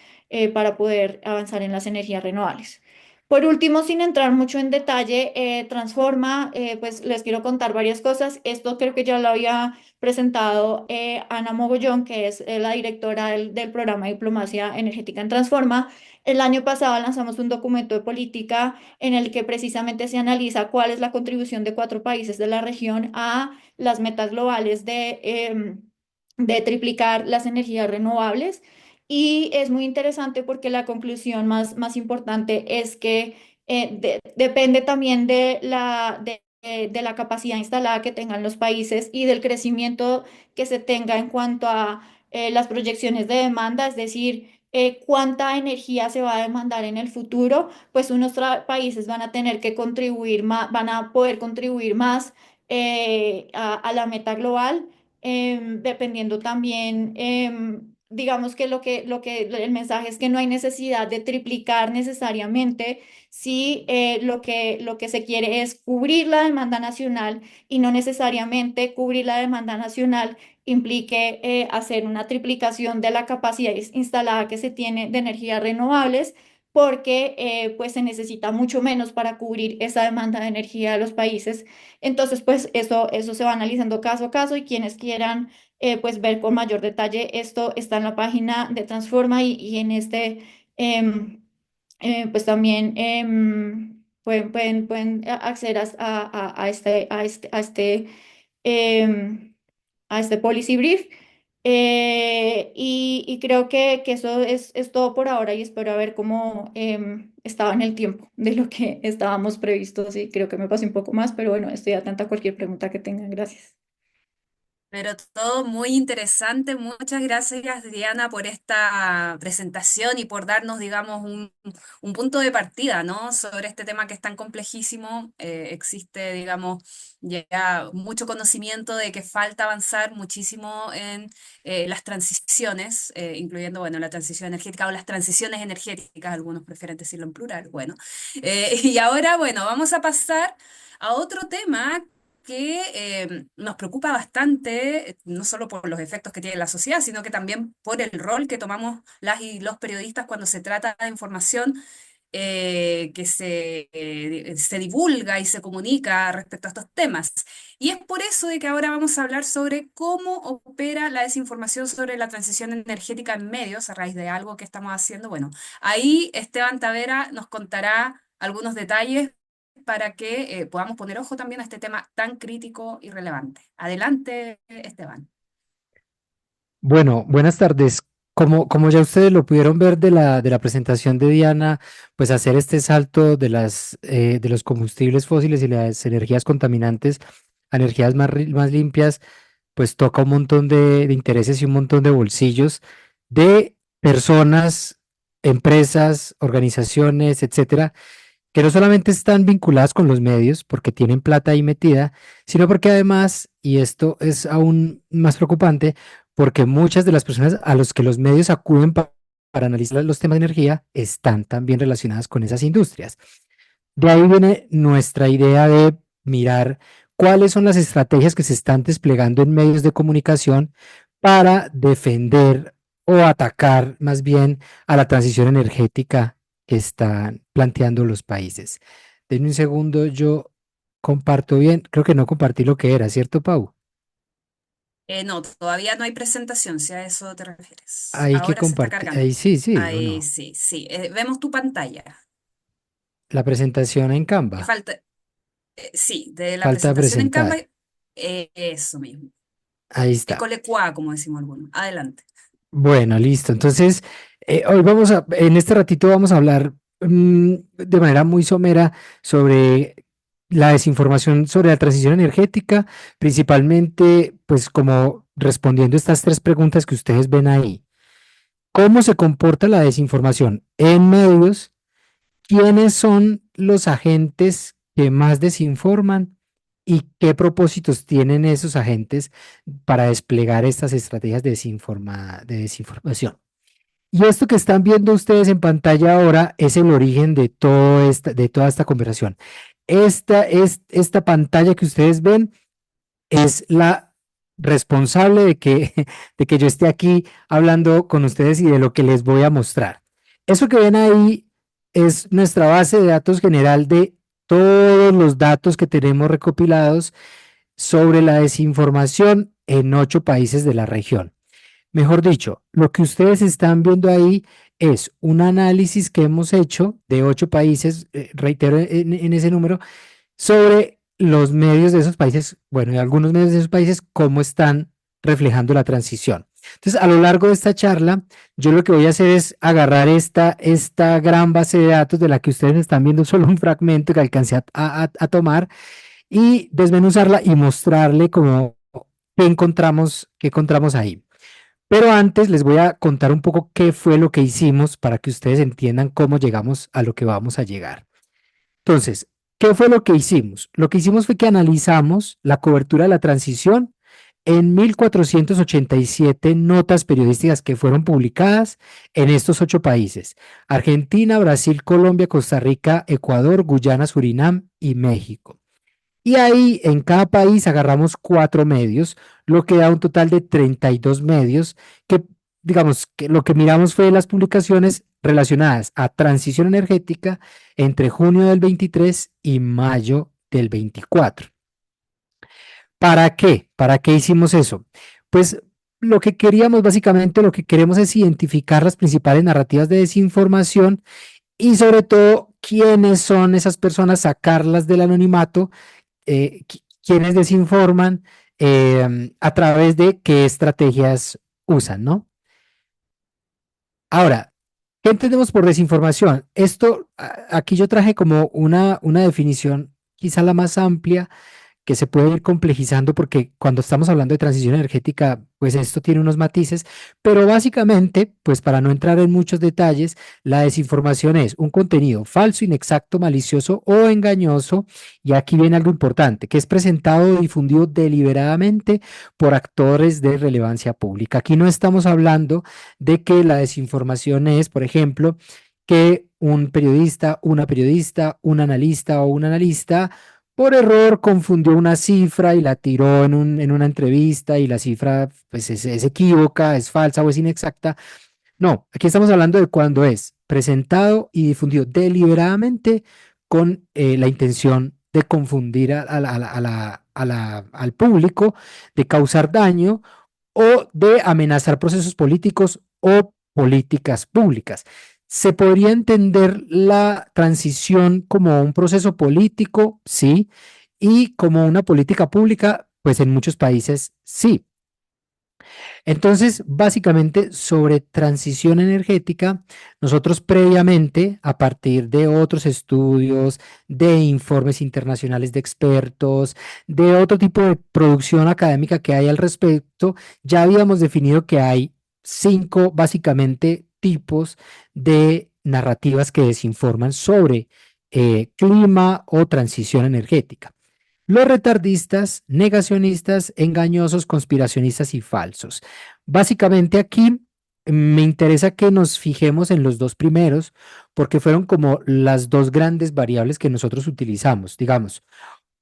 para poder avanzar en las energías renovables. Por último, sin entrar mucho en detalle, Transforma, pues les quiero contar varias cosas. Esto creo que ya lo había presentado Ana Mogollón, que es la directora del programa de Diplomacia Energética en Transforma. El año pasado lanzamos un documento de política en el que precisamente se analiza cuál es la contribución de 4 países de la región a las metas globales de triplicar las energías renovables. Y es muy interesante porque la conclusión más importante es que depende también de la capacidad instalada que tengan los países y del crecimiento que se tenga en cuanto a las proyecciones de demanda, es decir, cuánta energía se va a demandar en el futuro, pues unos países van a tener que contribuir más, van a poder contribuir más a la meta global, dependiendo también, digamos que el mensaje es que no hay necesidad de triplicar necesariamente si lo que se quiere es cubrir la demanda nacional y no necesariamente cubrir la demanda nacional implique hacer una triplicación de la capacidad instalada que se tiene de energías renovables, porque pues se necesita mucho menos para cubrir esa demanda de energía de los países. Entonces, pues eso se va analizando caso a caso y quienes quieran pues ver con mayor detalle esto está en la página de Transforma y en este em, pues también pueden acceder em, a este policy brief. Y creo que eso es todo por ahora y espero ver cómo estaba en el tiempo de lo que estábamos previstos y creo que me pasé un poco más, pero bueno, estoy atenta a cualquier pregunta que tengan. Gracias. Pero todo muy interesante. Muchas gracias, Diana, por esta presentación y por darnos, digamos, un punto de partida, ¿no? Sobre este tema que es tan complejísimo. Existe, digamos, ya mucho conocimiento de que falta avanzar muchísimo en las transiciones, incluyendo, bueno, la transición energética o las transiciones energéticas, algunos prefieren decirlo en plural, bueno. Y ahora, bueno, vamos a pasar a otro tema que nos preocupa bastante, no solo por los efectos que tiene en la sociedad, sino que también por el rol que tomamos las y los periodistas cuando se trata de información que se divulga y se comunica respecto a estos temas. Y es por eso de que ahora vamos a hablar sobre cómo opera la desinformación sobre la transición energética en medios a raíz de algo que estamos haciendo. Bueno, ahí Esteban Tavera nos contará algunos detalles para que podamos poner ojo también a este tema tan crítico y relevante. Adelante, Esteban. Bueno, buenas tardes. Como ya ustedes lo pudieron ver de la presentación de Diana, pues hacer este salto de los combustibles fósiles y las energías contaminantes a energías más limpias, pues toca un montón de intereses y un montón de bolsillos de personas, empresas, organizaciones, etcétera, que no solamente están vinculadas con los medios porque tienen plata ahí metida, sino porque además, y esto es aún más preocupante, porque muchas de las personas a los que los medios acuden para analizar los temas de energía están también relacionadas con esas industrias. De ahí viene nuestra idea de mirar cuáles son las estrategias que se están desplegando en medios de comunicación para defender o atacar más bien a la transición energética que están planteando los países. Denme un segundo, yo comparto bien, creo que no compartí lo que era, ¿cierto, Pau? No, todavía no hay presentación, si a eso te refieres. Ahí que Ahora se está compartí, cargando. ahí sí, sí, o Ahí no. sí, sí. Vemos tu pantalla. La presentación en Canva, Falta, sí, de la falta presentación en Canva, presentar. eso mismo. Ahí está. École qua, como decimos algunos. Adelante. Bueno, listo. Entonces, hoy en este ratito vamos a hablar de manera muy somera sobre la desinformación sobre la transición energética, principalmente, pues como respondiendo estas tres preguntas que ustedes ven ahí. ¿Cómo se comporta la desinformación en medios? ¿Quiénes son los agentes que más desinforman? ¿Y qué propósitos tienen esos agentes para desplegar estas estrategias de desinformación? Y esto que están viendo ustedes en pantalla ahora es el origen de toda esta conversación. Esta pantalla que ustedes ven es la responsable de que yo esté aquí hablando con ustedes y de lo que les voy a mostrar. Eso que ven ahí es nuestra base de datos general de todos los datos que tenemos recopilados sobre la desinformación en 8 países de la región. Mejor dicho, lo que ustedes están viendo ahí es un análisis que hemos hecho de 8 países, reitero en ese número, sobre los medios de esos países, bueno, y algunos medios de esos países, cómo están reflejando la transición. Entonces, a lo largo de esta charla, yo lo que voy a hacer es agarrar esta gran base de datos de la que ustedes están viendo solo un fragmento que alcancé a tomar y desmenuzarla y mostrarle cómo qué encontramos ahí. Pero antes les voy a contar un poco qué fue lo que hicimos para que ustedes entiendan cómo llegamos a lo que vamos a llegar. Entonces, ¿qué fue lo que hicimos? Lo que hicimos fue que analizamos la cobertura de la transición en 1487 notas periodísticas que fueron publicadas en estos 8 países: Argentina, Brasil, Colombia, Costa Rica, Ecuador, Guyana, Surinam y México. Y ahí en cada país agarramos 4 medios, lo que da un total de 32 medios que, digamos, que lo que miramos fue las publicaciones relacionadas a transición energética entre junio del 23 y mayo del 24. ¿Para qué? ¿Para qué hicimos eso? Pues lo que queríamos, básicamente, lo que queremos es identificar las principales narrativas de desinformación y sobre todo quiénes son esas personas, sacarlas del anonimato, quienes desinforman, a través de qué estrategias usan, ¿no? Ahora, ¿qué entendemos por desinformación? Esto, aquí yo traje como una definición, quizá la más amplia, que se puede ir complejizando porque cuando estamos hablando de transición energética, pues esto tiene unos matices, pero básicamente, pues para no entrar en muchos detalles, la desinformación es un contenido falso, inexacto, malicioso o engañoso, y aquí viene algo importante, que es presentado o difundido deliberadamente por actores de relevancia pública. Aquí no estamos hablando de que la desinformación es, por ejemplo, que un periodista, un analista o un analista por error confundió una cifra y la tiró en una entrevista y la cifra pues es equívoca, es falsa o es inexacta. No, aquí estamos hablando de cuando es presentado y difundido deliberadamente con la intención de confundir al público, de causar daño o de amenazar procesos políticos o políticas públicas. ¿Se podría entender la transición como un proceso político? Sí. Y como una política pública, pues en muchos países sí. Entonces, básicamente sobre transición energética, nosotros previamente, a partir de otros estudios, de informes internacionales de expertos, de otro tipo de producción académica que hay al respecto, ya habíamos definido que hay 5 básicamente tipos de narrativas que desinforman sobre clima o transición energética: los retardistas, negacionistas, engañosos, conspiracionistas y falsos. Básicamente aquí me interesa que nos fijemos en los 2 primeros porque fueron como las 2 grandes variables que nosotros utilizamos. Digamos,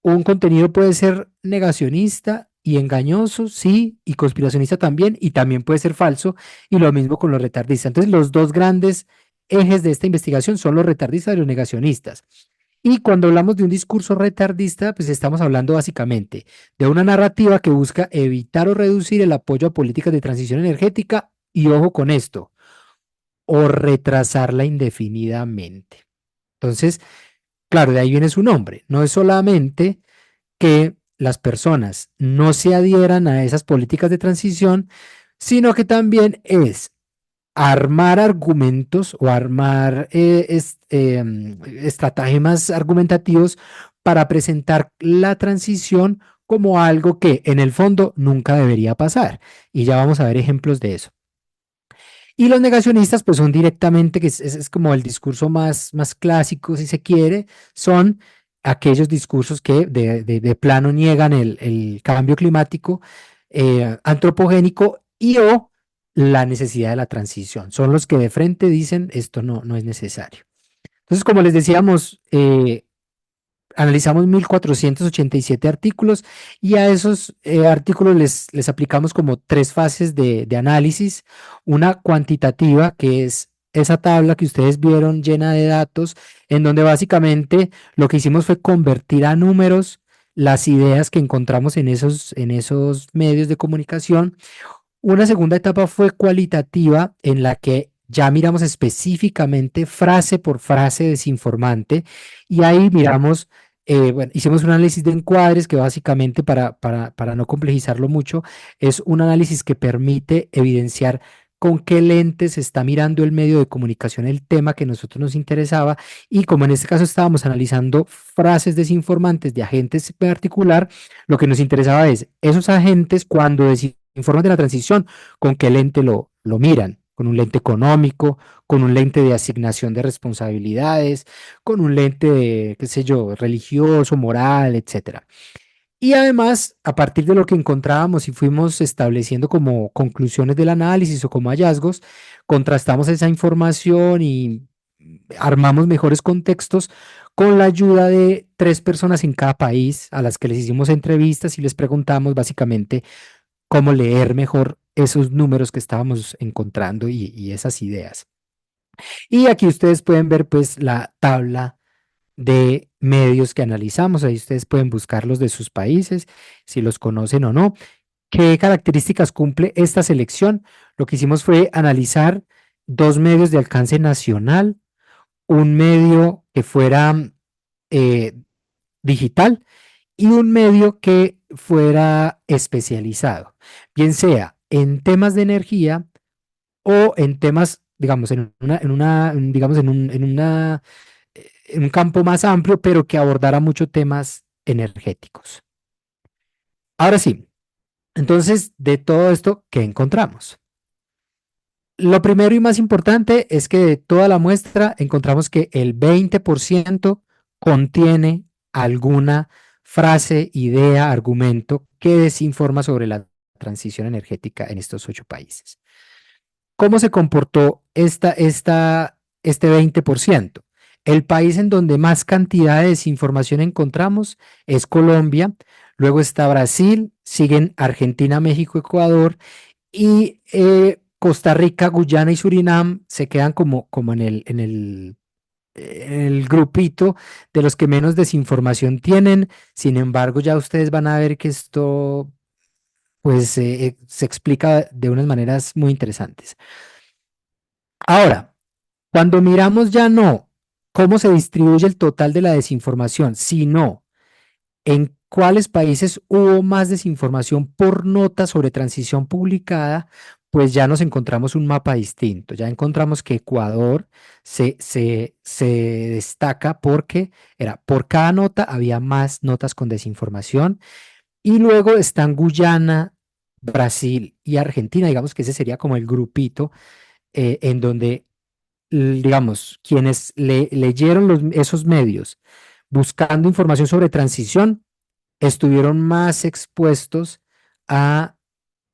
un contenido puede ser negacionista y engañoso, sí, y conspiracionista también, y también puede ser falso, y lo mismo con los retardistas. Entonces, los 2 grandes ejes de esta investigación son los retardistas y los negacionistas. Y cuando hablamos de un discurso retardista, pues estamos hablando básicamente de una narrativa que busca evitar o reducir el apoyo a políticas de transición energética y, ojo con esto, o retrasarla indefinidamente. Entonces, claro, de ahí viene su nombre. No es solamente que las personas no se adhieran a esas políticas de transición, sino que también es armar argumentos o armar estratagemas argumentativos para presentar la transición como algo que en el fondo nunca debería pasar. Y ya vamos a ver ejemplos de eso. Y los negacionistas, pues son directamente, que es como el discurso más clásico, si se quiere, son aquellos discursos que de plano niegan el cambio climático, antropogénico y o la necesidad de la transición. Son los que de frente dicen esto no es necesario. Entonces, como les decíamos, analizamos 1487 artículos y a esos artículos les aplicamos como 3 fases de análisis: una cuantitativa, que es esa tabla que ustedes vieron llena de datos, en donde básicamente lo que hicimos fue convertir a números las ideas que encontramos en esos medios de comunicación. Una segunda etapa fue cualitativa, en la que ya miramos específicamente frase por frase desinformante, y ahí miramos, bueno, hicimos un análisis de encuadres que básicamente, para no complejizarlo mucho, es un análisis que permite evidenciar con qué lentes está mirando el medio de comunicación el tema que a nosotros nos interesaba, y como en este caso estábamos analizando frases desinformantes de agentes en particular, lo que nos interesaba es esos agentes cuando desinforman de la transición, con qué lente lo miran, con un lente económico, con un lente de asignación de responsabilidades, con un lente de, qué sé yo, religioso, moral, etcétera. Y además, a partir de lo que encontrábamos y fuimos estableciendo como conclusiones del análisis o como hallazgos, contrastamos esa información y armamos mejores contextos con la ayuda de 3 personas en cada país a las que les hicimos entrevistas y les preguntamos básicamente cómo leer mejor esos números que estábamos encontrando y esas ideas. Y aquí ustedes pueden ver pues la tabla de medios que analizamos. Ahí ustedes pueden buscar los de sus países, si los conocen o no. ¿Qué características cumple esta selección? Lo que hicimos fue analizar 2 medios de alcance nacional, un medio que fuera eh, digital y un medio que fuera especializado, bien sea en temas de energía o en temas, digamos, digamos, en un campo más amplio, pero que abordara muchos temas energéticos. Ahora sí, entonces, de todo esto, ¿qué encontramos? Lo primero y más importante es que de toda la muestra encontramos que el 20% contiene alguna frase, idea, argumento que desinforma sobre la transición energética en estos 8 países. ¿Cómo se comportó este 20%? El país en donde más cantidad de desinformación encontramos es Colombia, luego está Brasil, siguen Argentina, México, Ecuador y Costa Rica, Guyana y Surinam se quedan como en el grupito de los que menos desinformación tienen. Sin embargo, ya ustedes van a ver que esto pues se explica de unas maneras muy interesantes. Ahora, cuando miramos ya no cómo se distribuye el total de la desinformación, sino en cuáles países hubo más desinformación por nota sobre transición publicada, pues ya nos encontramos un mapa distinto. Ya encontramos que Ecuador se destaca porque era por cada nota había más notas con desinformación. Y luego están Guyana, Brasil y Argentina. Digamos que ese sería como el grupito en donde digamos, quienes leyeron esos medios buscando información sobre transición, estuvieron más expuestos a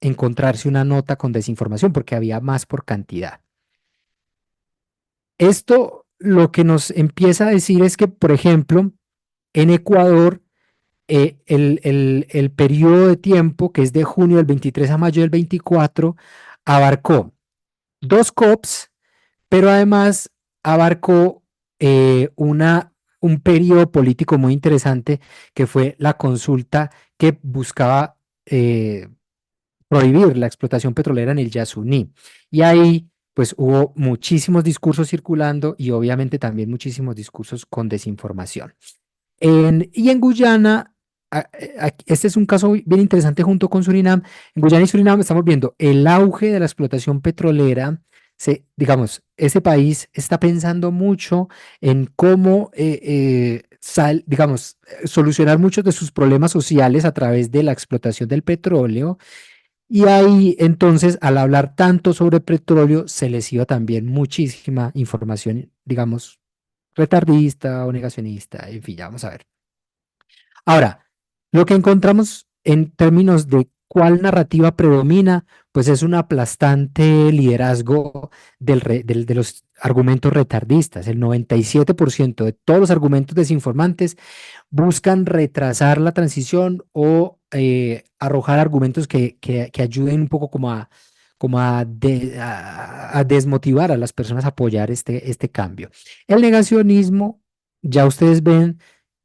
encontrarse una nota con desinformación porque había más por cantidad. Esto lo que nos empieza a decir es que, por ejemplo, en Ecuador, el periodo de tiempo, que es de junio del 23 a mayo del 24, abarcó 2 COPs, pero además abarcó un periodo político muy interesante que fue la consulta que buscaba prohibir la explotación petrolera en el Yasuní. Y ahí pues hubo muchísimos discursos circulando y obviamente también muchísimos discursos con desinformación. Y en Guyana, este es un caso bien interesante junto con Surinam. En Guyana y Surinam estamos viendo el auge de la explotación petrolera. Digamos, ese país está pensando mucho en cómo, digamos, solucionar muchos de sus problemas sociales a través de la explotación del petróleo. Y ahí, entonces, al hablar tanto sobre petróleo, se les iba también muchísima información, digamos, retardista o negacionista, en fin, ya vamos a ver. Ahora, lo que encontramos en términos de cuál narrativa predomina, pues es un aplastante liderazgo de los argumentos retardistas. El 97% de todos los argumentos desinformantes buscan retrasar la transición o arrojar argumentos que ayuden un poco como a desmotivar a las personas a apoyar este cambio. El negacionismo, ya ustedes ven,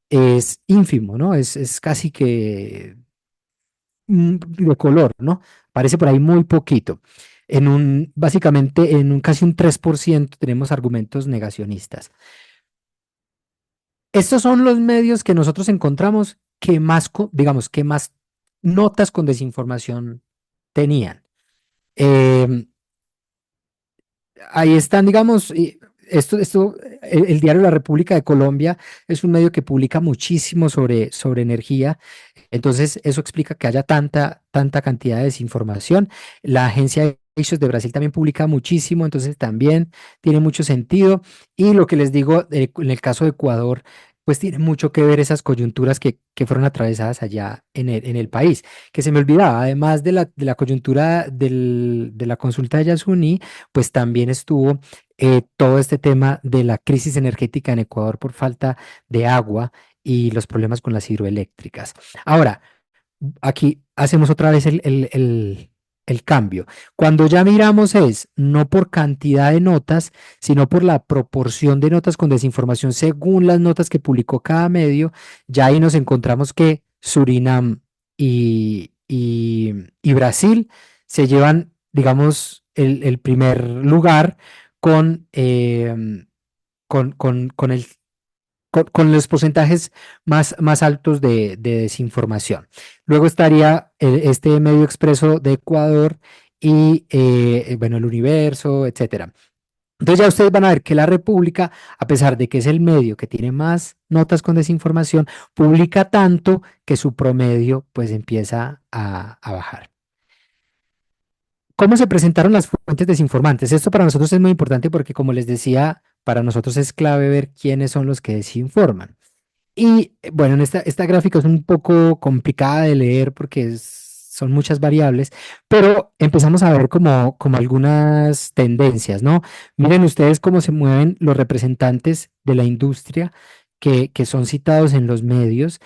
es ínfimo, ¿no? Es casi que de color, ¿no? Parece por ahí muy poquito. Básicamente, casi un 3% tenemos argumentos negacionistas. Estos son los medios que nosotros encontramos que más, digamos, que más notas con desinformación tenían. Em, ahí están, digamos, el diario La República de Colombia es un medio que publica muchísimo sobre energía, entonces eso explica que haya tanta cantidad de desinformación. La agencia Hechos de Brasil también publica muchísimo, entonces también tiene mucho sentido. Y lo que les digo, en el caso de Ecuador, pues tiene mucho que ver esas coyunturas que fueron atravesadas allá en el país, que se me olvidaba, además de la coyuntura de la consulta de Yasuni, pues también estuvo todo este tema de la crisis energética en Ecuador por falta de agua y los problemas con las hidroeléctricas. Ahora, aquí hacemos otra vez el cambio. Cuando ya miramos es no por cantidad de notas, sino por la proporción de notas con desinformación según las notas que publicó cada medio, ya ahí nos encontramos que Surinam y Brasil se llevan, digamos, el primer lugar con, con el con los porcentajes más altos de desinformación. Luego estaría este medio expreso de Ecuador y, bueno, el Universo, etcétera. Entonces ya ustedes van a ver que la República, a pesar de que es el medio que tiene más notas con desinformación, publica tanto que su promedio pues empieza a bajar. ¿Cómo se presentaron las fuentes desinformantes? Esto para nosotros es muy importante porque, como les decía, para nosotros es clave ver quiénes son los que desinforman. Y bueno, en esta gráfica es un poco complicada de leer porque son muchas variables, pero empezamos a ver como algunas tendencias, ¿no? Miren ustedes cómo se mueven los representantes de la industria que son citados en los medios.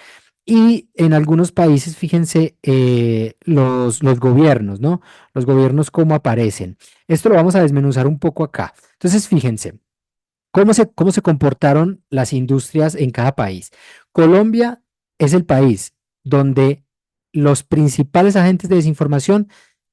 Y en algunos países, fíjense, los gobiernos, ¿no? Los gobiernos cómo aparecen. Esto lo vamos a desmenuzar un poco acá. Entonces, fíjense. ¿Cómo se comportaron las industrias en cada país? Colombia es el país donde los principales agentes de desinformación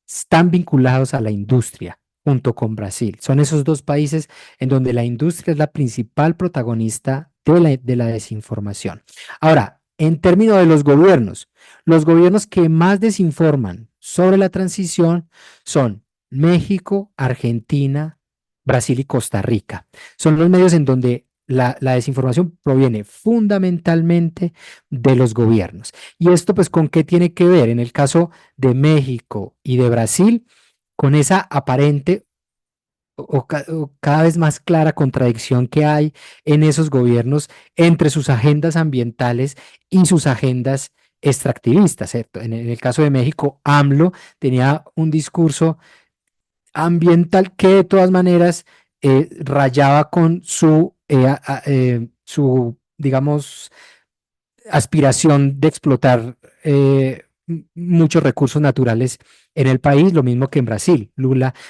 están vinculados a la industria, junto con Brasil. Son esos dos países en donde la industria es la principal protagonista de la desinformación. Ahora, en términos de los gobiernos que más desinforman sobre la transición son México, Argentina, Brasil y Costa Rica. Son los medios en donde la desinformación proviene fundamentalmente de los gobiernos. ¿Y esto pues con qué tiene que ver? En el caso de México y de Brasil, con esa aparente o cada vez más clara contradicción que hay en esos gobiernos entre sus agendas ambientales y sus agendas extractivistas, ¿cierto? En el caso de México, AMLO tenía un discurso ambiental que de todas maneras rayaba con su, digamos, aspiración de explotar muchos recursos naturales en el país, lo mismo que en Brasil.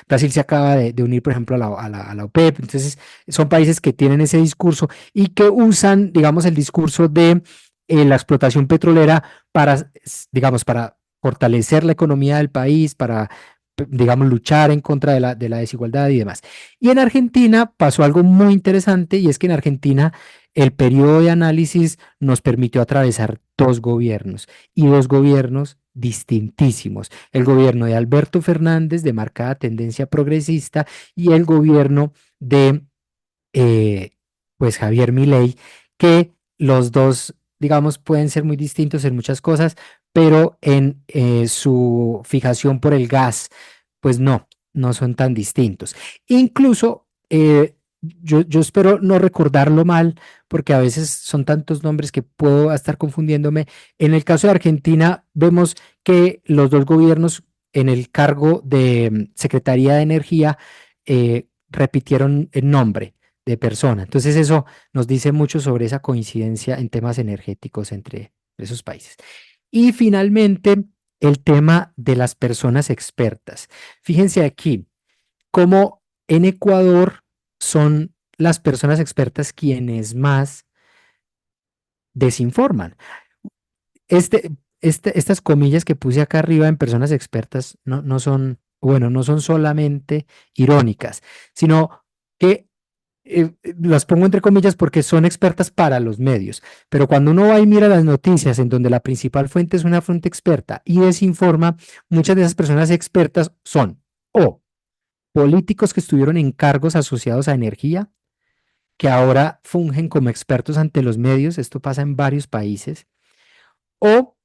Brasil se acaba de unir, por ejemplo, a la OPEP, entonces son países que tienen ese discurso y que usan, digamos, el discurso de la explotación petrolera para, digamos, para fortalecer la economía del país, para, digamos, luchar en contra de la desigualdad y demás. Y en Argentina pasó algo muy interesante y es que en Argentina el periodo de análisis nos permitió atravesar dos gobiernos y dos gobiernos distintísimos. El gobierno de Alberto Fernández, de marcada tendencia progresista, y el gobierno de pues Javier Milei, que los dos, digamos, pueden ser muy distintos en muchas cosas, pero en su fijación por el gas, pues no son tan distintos. Incluso, yo espero no recordarlo mal, porque a veces son tantos nombres que puedo estar confundiéndome. En el caso de Argentina, vemos que los dos gobiernos en el cargo de Secretaría de Energía repitieron el nombre de persona. Entonces eso nos dice mucho sobre esa coincidencia en temas energéticos entre esos países. Y finalmente, el tema de las personas expertas. Fíjense aquí, cómo en Ecuador son las personas expertas quienes más desinforman. Estas comillas que puse acá arriba en personas expertas no son, bueno, no son solamente irónicas, sino que las pongo entre comillas porque son expertas para los medios, pero cuando uno va y mira las noticias en donde la principal fuente es una fuente experta y desinforma, muchas de esas personas expertas son o políticos que estuvieron en cargos asociados a energía, que ahora fungen como expertos ante los medios, esto pasa en varios países, o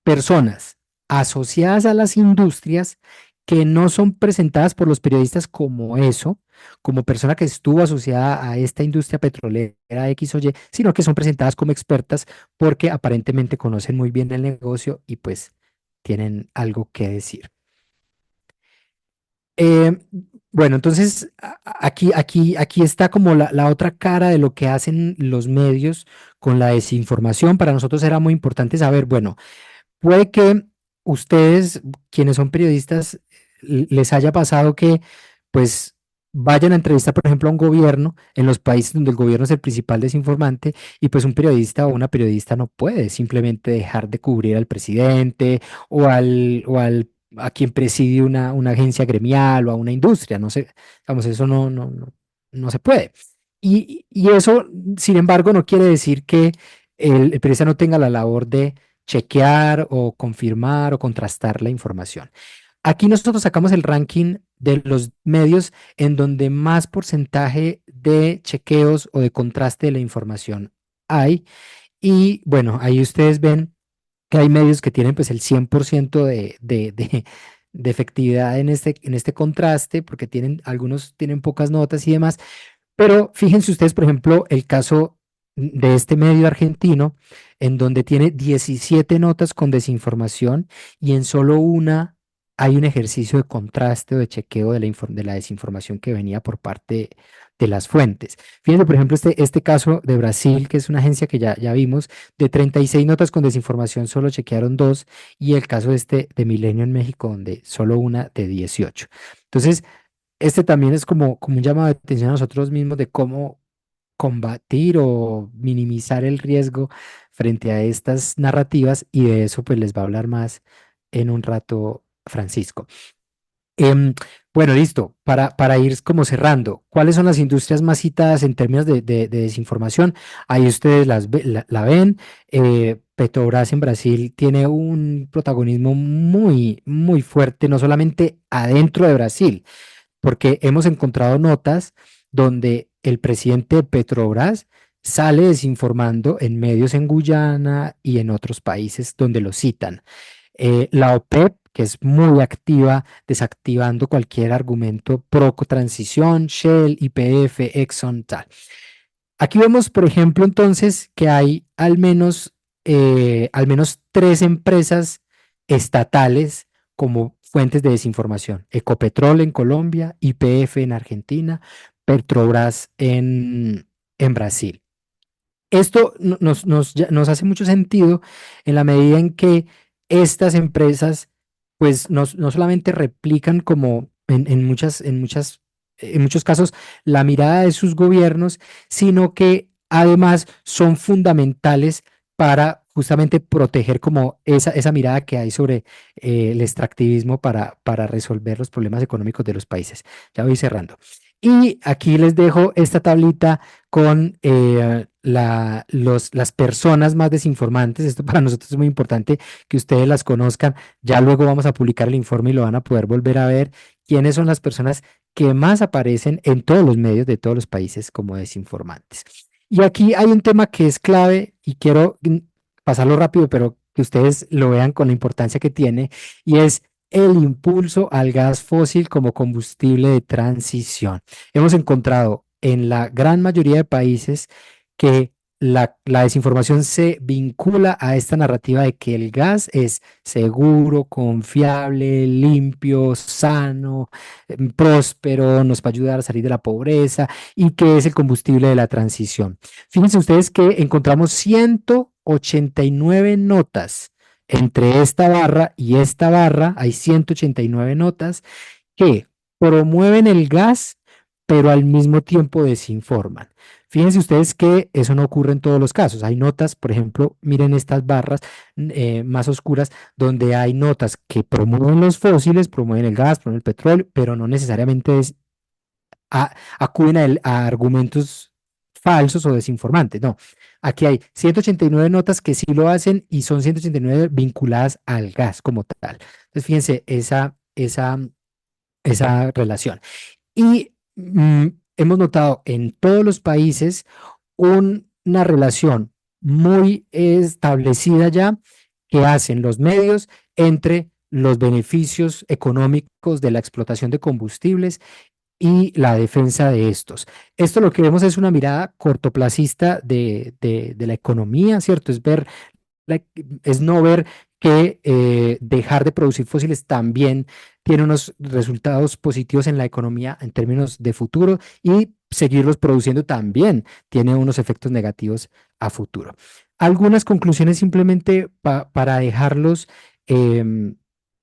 personas asociadas a las industrias que no son presentadas por los periodistas como eso, como persona que estuvo asociada a esta industria petrolera X o Y, sino que son presentadas como expertas porque aparentemente conocen muy bien el negocio y pues tienen algo que decir. Eh, bueno, entonces aquí está como la otra cara de lo que hacen los medios con la desinformación. Para nosotros era muy importante saber, bueno, puede que ustedes, quienes son periodistas, les haya pasado que, pues, vayan a entrevistar, por ejemplo, a un gobierno en los países donde el gobierno es el principal desinformante y pues un periodista o una periodista no puede simplemente dejar de cubrir al presidente a quien preside una agencia gremial o a una industria, no sé, vamos, eso no se puede. Y eso, sin embargo, no quiere decir que el periodista no tenga la labor de chequear o confirmar o contrastar la información. Aquí nosotros sacamos el ranking de los medios en donde más porcentaje de chequeos o de contraste de la información hay. Y bueno, ahí ustedes ven que hay medios que tienen pues el 100% de efectividad en este contraste, porque algunos tienen pocas notas y demás. Pero fíjense ustedes, por ejemplo, el caso de este medio argentino, en donde tiene 17 notas con desinformación y en solo una hay un ejercicio de contraste o de chequeo de la desinformación que venía por parte de las fuentes. Fíjense, por ejemplo, este caso de Brasil, que es una agencia que ya vimos, de 36 notas con desinformación solo chequearon dos, y el caso este de Milenio en México, donde solo una de 18. Entonces, este también es como un llamado de atención a nosotros mismos de cómo combatir o minimizar el riesgo frente a estas narrativas, y de eso pues les va a hablar más en un rato Francisco. Em, bueno, listo. Para ir como cerrando, ¿cuáles son las industrias más citadas en términos de desinformación? Ahí ustedes la ven. Petrobras en Brasil tiene un protagonismo muy, muy fuerte, no solamente adentro de Brasil, porque hemos encontrado notas donde el presidente de Petrobras sale desinformando en medios en Guyana y en otros países donde lo citan. La OPEP, que es muy activa, desactivando cualquier argumento pro transición, Shell, YPF, Exxon, tal. Aquí vemos, por ejemplo, entonces que hay al menos tres empresas estatales como fuentes de desinformación. Ecopetrol en Colombia, YPF en Argentina, Petrobras en Brasil. Esto nos hace mucho sentido en la medida en que estas empresas, pues no solamente replican como en muchos casos la mirada de sus gobiernos, sino que además son fundamentales para justamente proteger como esa mirada que hay sobre el extractivismo para resolver los problemas económicos de los países. Ya voy cerrando. Y aquí les dejo esta tablita con las personas más desinformantes. Esto para nosotros es muy importante que ustedes las conozcan. Ya luego vamos a publicar el informe y lo van a poder volver a ver. ¿Quiénes son las personas que más aparecen en todos los medios de todos los países como desinformantes? Y aquí hay un tema que es clave y quiero pasarlo rápido, pero que ustedes lo vean con la importancia que tiene, y es el impulso al gas fósil como combustible de transición. Hemos encontrado en la gran mayoría de países que la desinformación se vincula a esta narrativa de que el gas es seguro, confiable, limpio, sano, próspero, nos va a ayudar a salir de la pobreza y que es el combustible de la transición. Fíjense ustedes que encontramos 189 notas. Entre esta barra y esta barra hay 189 notas que promueven el gas, pero al mismo tiempo desinforman. Fíjense ustedes que eso no ocurre en todos los casos. Hay notas, por ejemplo, miren estas barras más oscuras, donde hay notas que promueven los fósiles, promueven el gas, promueven el petróleo, pero no necesariamente acuden a argumentos falsos o desinformantes. No, aquí hay 189 notas que sí lo hacen y son 189 vinculadas al gas como tal. Entonces, fíjense, esa relación. Y hemos notado en todos los países una relación muy establecida ya que hacen los medios entre los beneficios económicos de la explotación de combustibles y la defensa de estos. Esto lo que vemos es una mirada cortoplacista de la economía, ¿cierto? la- es no ver que dejar de producir fósiles también tiene unos resultados positivos en la economía en términos de futuro y seguirlos produciendo también tiene unos efectos negativos a futuro. Algunas conclusiones simplemente para dejarlos em,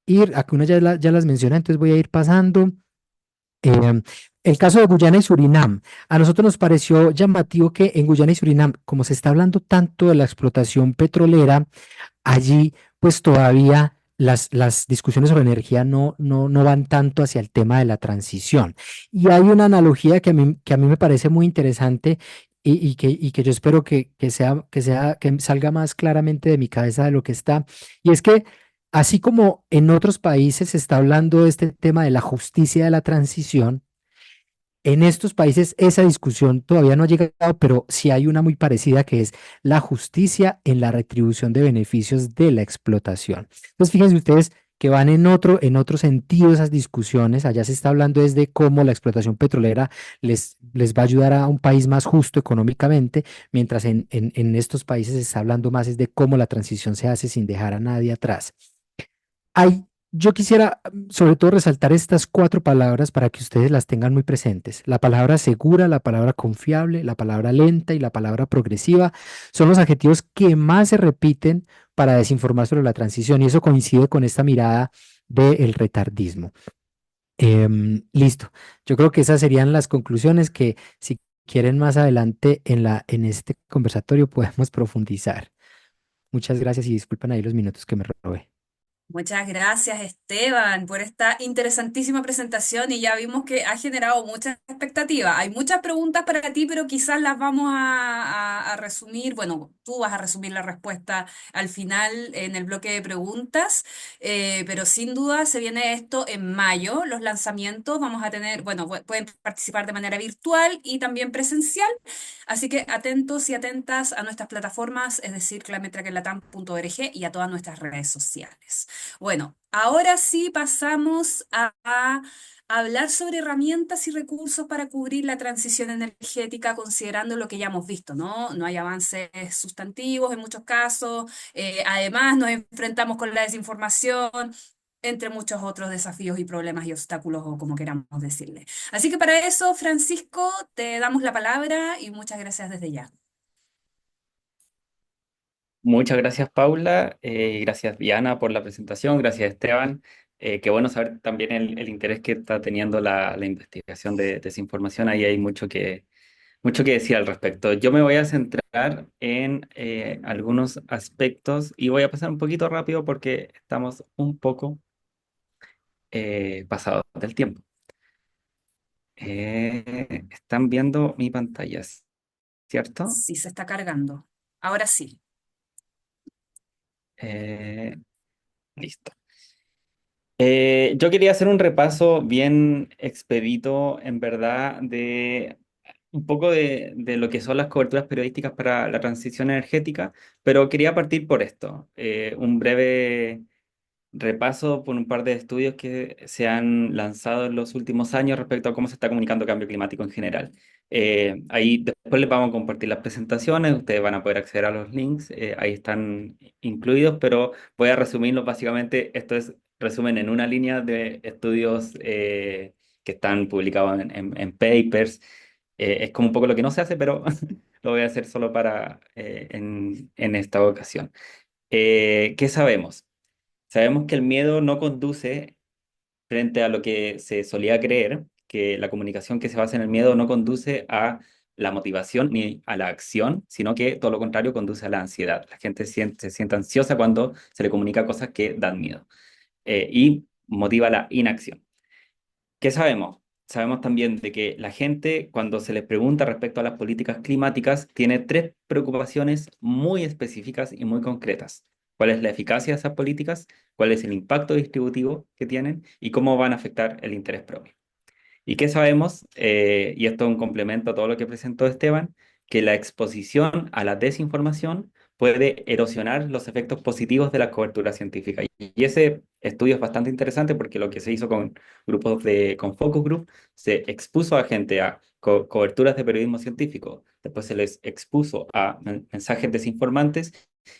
ir, aquí una ya las menciona, entonces voy a ir pasando. Em, el caso de Guyana y Surinam. A nosotros nos pareció llamativo que en Guyana y Surinam, como se está hablando tanto de la explotación petrolera, allí pues todavía las discusiones sobre energía no van tanto hacia el tema de la transición. Y hay una analogía que a mí me parece muy interesante y que yo espero que salga más claramente de mi cabeza de lo que está. Y es que así como en otros países se está hablando de este tema de la justicia de la transición, en estos países esa discusión todavía no ha llegado, pero sí hay una muy parecida que es la justicia en la retribución de beneficios de la explotación. Entonces, fíjense ustedes que van en otro sentido esas discusiones. Allá se está hablando desde cómo la explotación petrolera les va a ayudar a un país más justo económicamente, mientras en estos países se está hablando más es de cómo la transición se hace sin dejar a nadie atrás. Yo quisiera sobre todo resaltar estas cuatro palabras para que ustedes las tengan muy presentes. La palabra segura, la palabra confiable, la palabra lenta y la palabra progresiva son los adjetivos que más se repiten para desinformar sobre la transición y eso coincide con esta mirada del retardismo. Listo. Yo creo que esas serían las conclusiones que si quieren más adelante en este conversatorio podemos profundizar. Muchas gracias y disculpen ahí los minutos que me robé. Muchas gracias, Esteban, por esta interesantísima presentación y ya vimos que ha generado mucha expectativa. Hay muchas preguntas para ti, pero quizás las vamos a resumir. Bueno, tú vas a resumir la respuesta al final en el bloque de preguntas, pero sin duda se viene esto en mayo, los lanzamientos. Vamos a tener, bueno, pueden participar de manera virtual y también presencial. Así que atentos y atentas a nuestras plataformas, es decir, clametraquelatam.org y a todas nuestras redes sociales. Bueno, ahora sí pasamos a hablar sobre herramientas y recursos para cubrir la transición energética, considerando lo que ya hemos visto, ¿no? No hay avances sustantivos en muchos casos, además nos enfrentamos con la desinformación, entre muchos otros desafíos y problemas y obstáculos, o como queramos decirle. Así que para eso, Francisco, te damos la palabra y muchas gracias desde ya. Muchas gracias, Paula. Gracias, Diana, por la presentación. Gracias, Esteban. Qué bueno saber también el interés que está teniendo la investigación de desinformación. Ahí hay mucho que decir al respecto. Yo me voy a centrar en algunos aspectos y voy a pasar un poquito rápido porque estamos un poco pasados del tiempo. Están viendo mi pantalla, ¿cierto? Sí, se está cargando. Ahora sí. Eh, Listo. Yo quería hacer un repaso bien expedito, en verdad, de un poco de lo que son las coberturas periodísticas para la transición energética, pero quería partir por esto, un breve repaso por un par de estudios que se han lanzado en los últimos años respecto a cómo se está comunicando el cambio climático en general. Ahí después les vamos a compartir las presentaciones, ustedes van a poder acceder a los links, ahí están incluidos, pero voy a resumirlos básicamente. Esto es resumen en una línea de estudios que están publicados en papers. Es como un poco lo que no se hace, pero lo voy a hacer solo para en esta ocasión. ¿Qué sabemos? Sabemos que el miedo no conduce frente a lo que se solía creer, que la comunicación que se basa en el miedo no conduce a la motivación ni a la acción, sino que todo lo contrario conduce a la ansiedad. La gente se siente ansiosa cuando se le comunica cosas que dan miedo y motiva la inacción. ¿Qué sabemos? Sabemos también de que la gente, cuando se les pregunta respecto a las políticas climáticas, tiene tres preocupaciones muy específicas y muy concretas. cuál es la eficacia de esas políticas, cuál es el impacto distributivo que tienen y cómo van a afectar el interés propio. ¿Y qué sabemos? Y esto es un complemento a todo lo que presentó Esteban, que la exposición a la desinformación puede erosionar los efectos positivos de la cobertura científica. Y ese estudio es bastante interesante porque lo que se hizo con con focus group, se expuso a gente a coberturas de periodismo científico, después se les expuso a mensajes desinformantes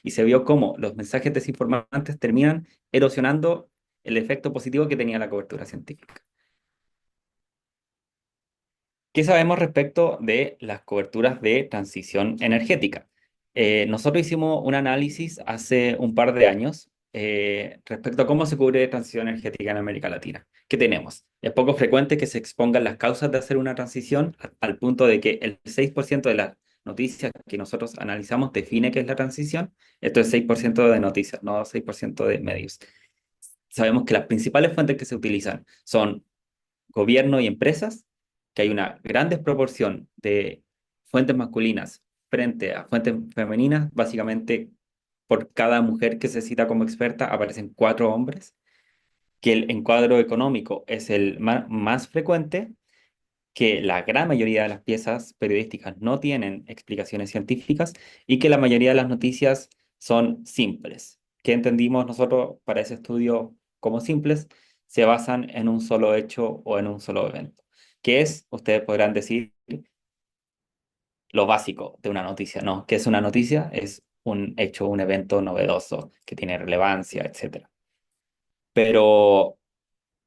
y se vio cómo los mensajes desinformantes terminan erosionando el efecto positivo que tenía la cobertura científica. ¿Qué sabemos respecto de las coberturas de transición energética? Nosotros hicimos un análisis hace un par de años respecto a cómo se cubre transición energética en América Latina. ¿Qué tenemos? Es poco frecuente que se expongan las causas de hacer una transición al punto de que el 6% de las noticias que nosotros analizamos define qué es la transición. Esto es 6% de noticias, no 6% de medios. Sabemos que las principales fuentes que se utilizan son gobierno y empresas, que hay una gran desproporción de fuentes masculinas frente a fuentes femeninas, básicamente por cada mujer que se cita como experta aparecen 4 hombres, que el encuadro económico es el más frecuente, que la gran mayoría de las piezas periodísticas no tienen explicaciones científicas y que la mayoría de las noticias son simples. ¿Qué entendimos nosotros para ese estudio como simples? Se basan en un solo hecho o en un solo evento. ¿Qué es? Ustedes podrán decir lo básico de una noticia. No, ¿qué es una noticia? Es un hecho, un evento novedoso que tiene relevancia, etcétera. Pero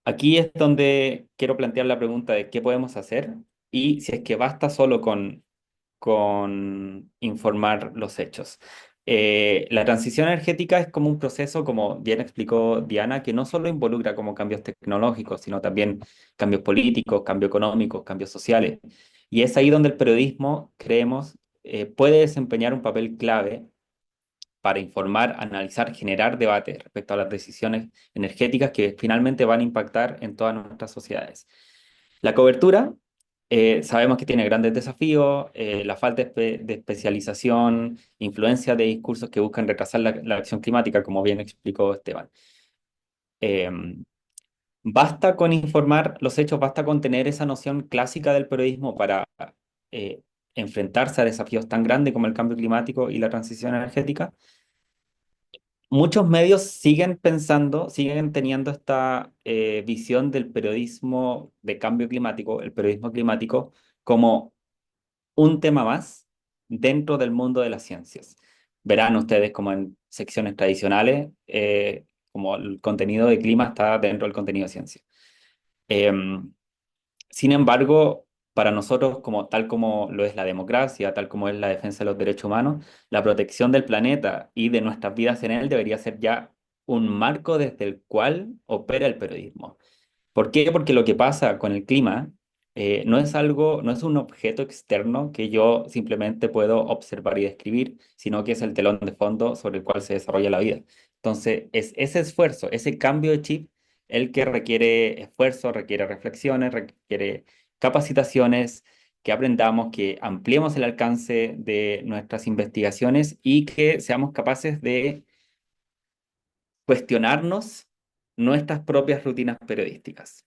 aquí es donde quiero plantear la pregunta de qué podemos hacer y si es que basta solo con informar los hechos. La transición energética es como un proceso, como bien explicó Diana, que no solo involucra como cambios tecnológicos, sino también cambios políticos, cambios económicos, cambios sociales. Y es ahí donde el periodismo, creemos, puede desempeñar un papel clave para informar, analizar, generar debate respecto a las decisiones energéticas que finalmente van a impactar en todas nuestras sociedades. La cobertura, sabemos que tiene grandes desafíos, la falta de especialización, influencia de discursos que buscan retrasar la acción climática, como bien explicó Esteban. Eh, Basta con informar los hechos, basta con tener esa noción clásica del periodismo para eh, enfrentarse a desafíos tan grandes como el cambio climático y la transición energética. Muchos medios siguen pensando, siguen teniendo esta visión del periodismo de cambio climático, el periodismo climático, como un tema más dentro del mundo de las ciencias. Verán ustedes como en secciones tradicionales, como el contenido de clima está dentro del contenido de ciencia. Em, Sin embargo, para nosotros, como, tal como lo es la democracia, tal como es la defensa de los derechos humanos, la protección del planeta y de nuestras vidas en él debería ser ya un marco desde el cual opera el periodismo. ¿Por qué? Porque lo que pasa con el clima no es algo, no es un objeto externo que yo simplemente puedo observar y describir, sino que es el telón de fondo sobre el cual se desarrolla la vida. Entonces, es ese esfuerzo, ese cambio de chip, el que requiere esfuerzo, requiere reflexiones, requiere capacitaciones, que aprendamos, que ampliemos el alcance de nuestras investigaciones y que seamos capaces de cuestionarnos nuestras propias rutinas periodísticas.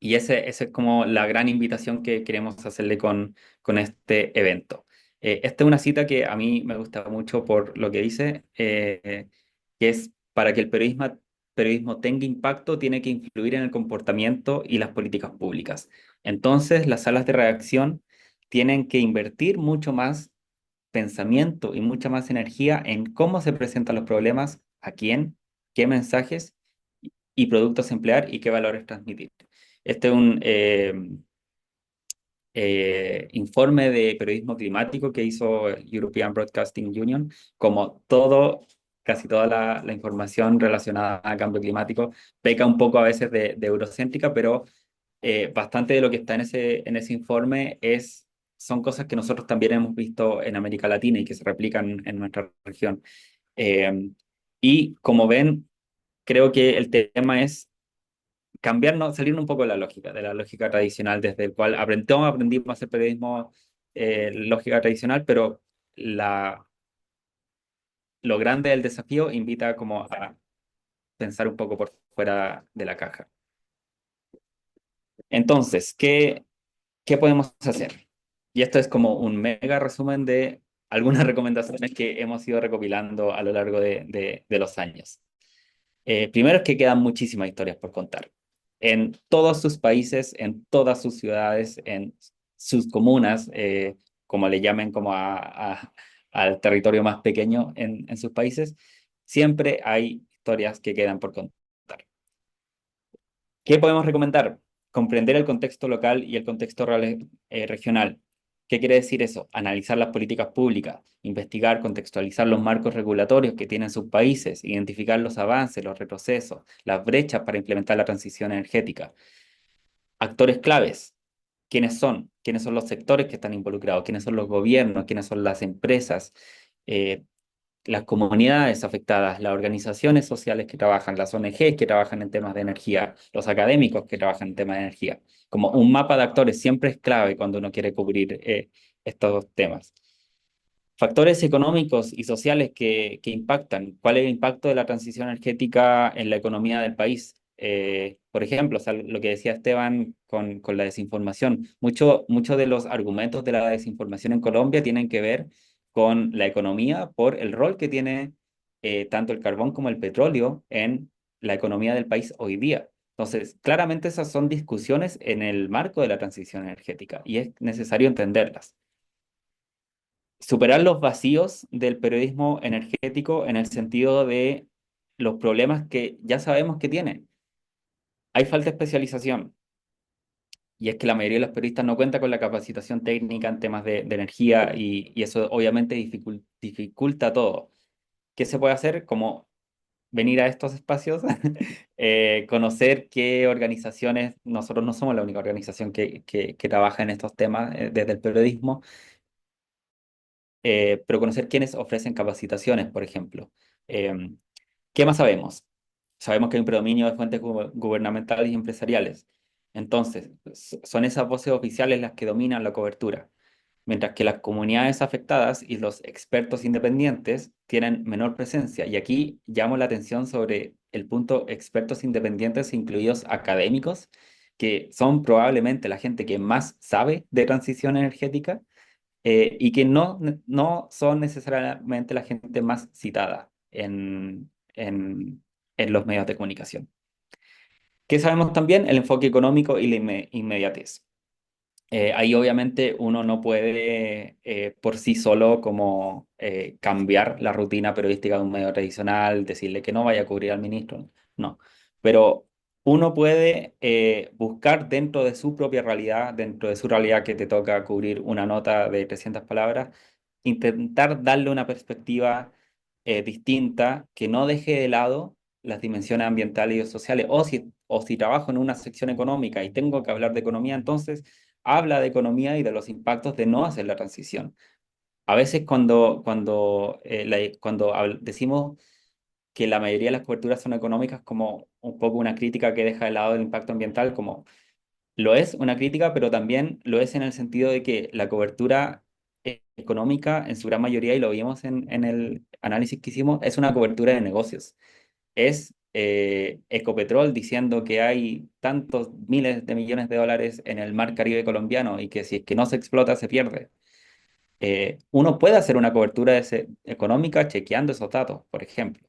Y esa es como la gran invitación que queremos hacerle con este evento. Esta es una cita que a mí me gusta mucho por lo que dice, que es para que el periodismo tenga impacto, tiene que influir en el comportamiento y las políticas públicas. Entonces, las salas de redacción tienen que invertir mucho más pensamiento y mucha más energía en cómo se presentan los problemas, a quién, qué mensajes y productos emplear y qué valores transmitir. Este es un informe de periodismo climático que hizo European Broadcasting Union, como todo, casi toda la información relacionada a cambio climático, peca un poco a veces de eurocéntrica, pero bastante de lo que está en ese informe son cosas que nosotros también hemos visto en América Latina y que se replican en nuestra región. Eh, y como ven, creo que el tema es cambiarnos, salir un poco de la lógica tradicional desde el cual aprendimos a hacer periodismo lógica tradicional, pero la lo grande del desafío invita como a pensar un poco por fuera de la caja. Entonces, ¿qué podemos hacer? Y esto es como un mega resumen de algunas recomendaciones que hemos ido recopilando a lo largo de los años. Primero es que quedan muchísimas historias por contar. En todos sus países, en todas sus ciudades, en sus comunas, como le llamen como al territorio más pequeño en sus países, siempre hay historias que quedan por contar. ¿Qué podemos recomendar? Comprender el contexto local y el contexto regional. ¿Qué quiere decir eso? Analizar las políticas públicas, investigar, contextualizar los marcos regulatorios que tienen sus países, identificar los avances, los retrocesos, las brechas para implementar la transición energética. Actores claves. ¿Quiénes son? ¿Quiénes son los sectores que están involucrados? ¿Quiénes son los gobiernos? ¿Quiénes son las empresas? Eh, las comunidades afectadas, las organizaciones sociales que trabajan, las ONGs que trabajan en temas de energía, los académicos que trabajan en temas de energía. Como un mapa de actores siempre es clave cuando uno quiere cubrir estos temas. Factores económicos y sociales que impactan. ¿Cuál es el impacto de la transición energética en la economía del país? Por ejemplo, o sea, lo que decía Esteban con la desinformación. Mucho de los argumentos de la desinformación en Colombia tienen que ver con la economía por el rol que tiene tanto el carbón como el petróleo en la economía del país hoy día. Entonces, claramente esas son discusiones en el marco de la transición energética y es necesario entenderlas. Superar los vacíos del periodismo energético en el sentido de los problemas que ya sabemos que tiene. Hay falta de especialización y es que la mayoría de los periodistas no cuenta con la capacitación técnica en temas de energía y eso obviamente dificulta todo. ¿Qué se puede hacer? Como venir a estos espacios, conocer qué organizaciones, nosotros no somos la única organización que trabaja en estos temas desde el periodismo, pero conocer quiénes ofrecen capacitaciones, por ejemplo. Eh, ¿Qué más sabemos? Sabemos que hay un predominio de fuentes gubernamentales y empresariales. Entonces, son esas voces oficiales las que dominan la cobertura, mientras que las comunidades afectadas y los expertos independientes tienen menor presencia. Y aquí llamo la atención sobre el punto expertos independientes, incluidos académicos, que son probablemente la gente que más sabe de transición energética y que no son necesariamente la gente más citada en los medios de comunicación. ¿Qué sabemos también? El enfoque económico y la inmediatez. Ahí obviamente uno no puede por sí solo como cambiar la rutina periodística de un medio tradicional, decirle que no vaya a cubrir al ministro, no. Pero uno puede buscar dentro de su propia realidad, dentro de su realidad que te toca cubrir una nota de 300 palabras, intentar darle una perspectiva distinta que no deje de lado las dimensiones ambientales y sociales. O si trabajo en una sección económica y tengo que hablar de economía, entonces habla de economía y de los impactos de no hacer la transición. A veces cuando decimos que la mayoría de las coberturas son económicas, como un poco una crítica que deja de lado el impacto ambiental, como lo es una crítica, pero también lo es en el sentido de que la cobertura económica, en su gran mayoría, y lo vimos en el análisis que hicimos, es una cobertura de negocios. Es Ecopetrol diciendo que hay tantos miles de millones de dólares en el mar Caribe colombiano y que si es que no se explota se pierde. Uno puede hacer una cobertura económica chequeando esos datos, por ejemplo.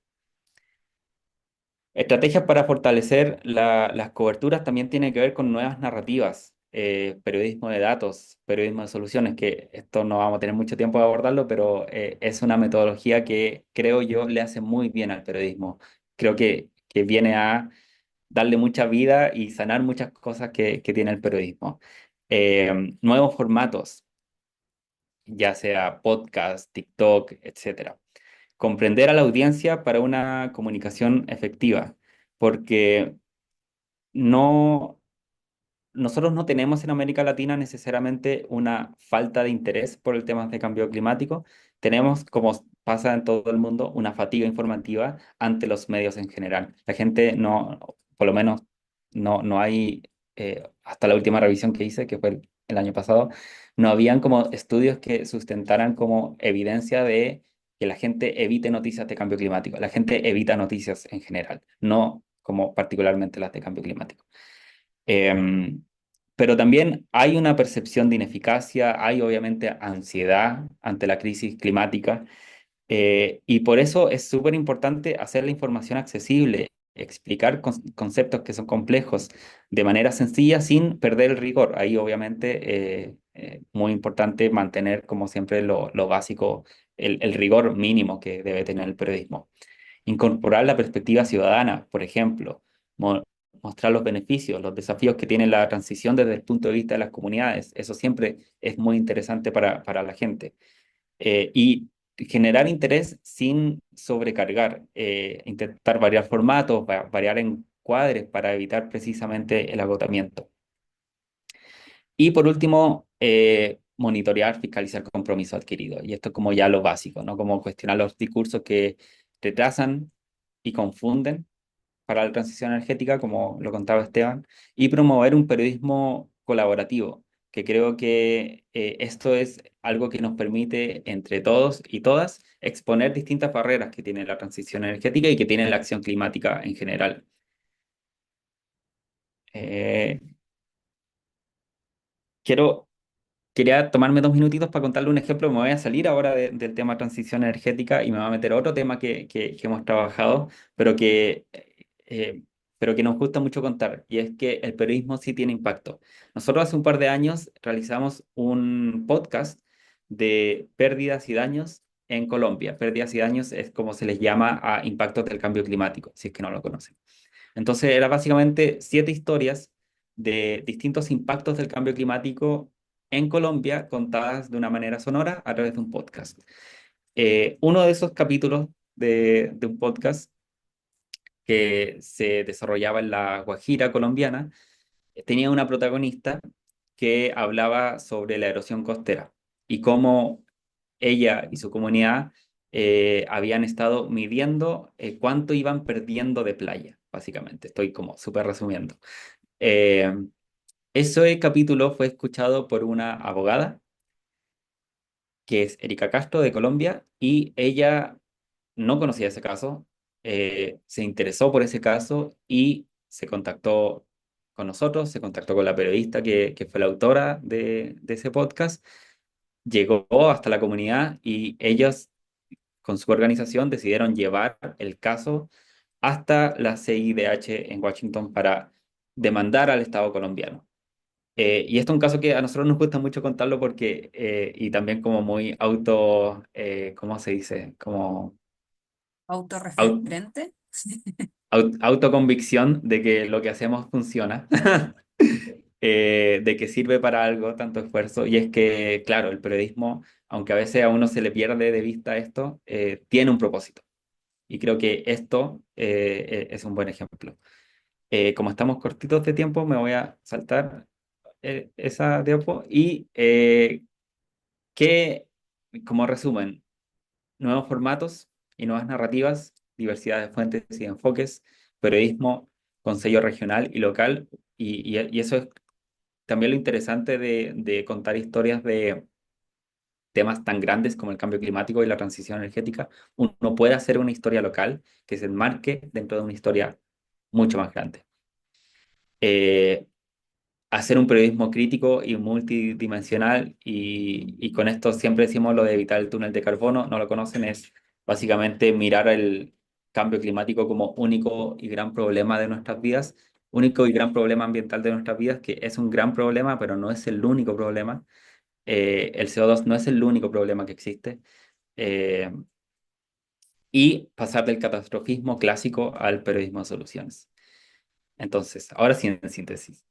Estrategias para fortalecer las coberturas también tienen que ver con nuevas narrativas, periodismo de datos, periodismo de soluciones, que esto no vamos a tener mucho tiempo de abordarlo, pero es una metodología que creo yo le hace muy bien al periodismo. Creo que viene a darle mucha vida y sanar muchas cosas que tiene el periodismo. Nuevos formatos, ya sea podcast, TikTok, etcétera. Comprender a la audiencia para una comunicación efectiva, porque no, nosotros no tenemos en América Latina necesariamente una falta de interés por el tema de cambio climático, tenemos, como pasa en todo el mundo, una fatiga informativa ante los medios en general. La gente no, por lo menos no hay, hasta la última revisión que hice, que fue el año pasado, no habían como estudios que sustentaran como evidencia de que la gente evite noticias de cambio climático. La gente evita noticias en general, no como particularmente las de cambio climático. Em, pero también hay una percepción de ineficacia, hay obviamente ansiedad ante la crisis climática, y por eso es súper importante hacer la información accesible, explicar conceptos que son complejos de manera sencilla sin perder el rigor. Ahí obviamente muy importante mantener como siempre lo básico, el rigor mínimo que debe tener el periodismo. Incorporar la perspectiva ciudadana, por ejemplo, mo- mostrar los beneficios, los desafíos que tiene la transición desde el punto de vista de las comunidades. Eso siempre es muy interesante para la gente. Y generar interés sin sobrecargar, intentar variar formatos, variar encuadres para evitar precisamente el agotamiento. Y por último, monitorear, fiscalizar el compromiso adquirido. Y esto es como ya lo básico, ¿no? Como cuestionar los discursos que retrasan y confunden para la transición energética, como lo contaba Esteban, y promover un periodismo colaborativo, que creo que esto es algo que nos permite entre todos y todas exponer distintas barreras que tiene la transición energética y que tiene la acción climática en general. Eh, quiero Quería tomarme 2 minutitos para contarle un ejemplo. Me voy a salir ahora del tema transición energética y me voy a meter a otro tema que hemos trabajado, pero eh, pero que nos gusta mucho contar, y es que el periodismo sí tiene impacto. Nosotros hace un par de años realizamos un podcast de pérdidas y daños en Colombia. Pérdidas y daños es como se les llama a impactos del cambio climático, si es que no lo conocen. Entonces era básicamente 7 historias de distintos impactos del cambio climático en Colombia contadas de una manera sonora a través de un podcast. Uno de esos capítulos de un podcast que se desarrollaba en la Guajira colombiana tenía una protagonista que hablaba sobre la erosión costera y cómo ella y su comunidad habían estado midiendo cuánto iban perdiendo de playa, básicamente. Estoy como súper resumiendo. Eh, Ese capítulo fue escuchado por una abogada, que es Erika Castro de Colombia, y ella no conocía ese caso, se interesó por ese caso y se contactó con nosotros, se contactó con la periodista que fue la autora de ese podcast, llegó hasta la comunidad y ellos con su organización decidieron llevar el caso hasta la CIDH en Washington para demandar al Estado colombiano. Y esto es un caso que a nosotros nos gusta mucho contarlo porque, y también como muy ¿cómo se dice? Como au- Autorreferente. autoconvicción de que lo que hacemos funciona, de que sirve para algo, tanto esfuerzo. Y es que, claro, el periodismo, aunque a veces a uno se le pierde de vista esto, tiene un propósito. Y creo que esto es un buen ejemplo. Como estamos cortitos de tiempo, me voy a saltar esa diapo y que, como resumen, nuevos formatos y nuevas narrativas, diversidad de fuentes y enfoques, periodismo con sello regional y local, y eso es también lo interesante de contar historias de temas tan grandes como el cambio climático y la transición energética. Uno puede hacer una historia local que se enmarque dentro de una historia mucho más grande. Eh, Hacer un periodismo crítico y multidimensional, y con esto siempre decimos lo de evitar el túnel de carbono, no lo conocen, es básicamente mirar el cambio climático como único y gran problema de nuestras vidas, único y gran problema ambiental de nuestras vidas, que es un gran problema, pero no es el único problema. El CO2 no es el único problema que existe. Eh, y pasar del catastrofismo clásico al periodismo de soluciones. Entonces, ahora sí, en síntesis.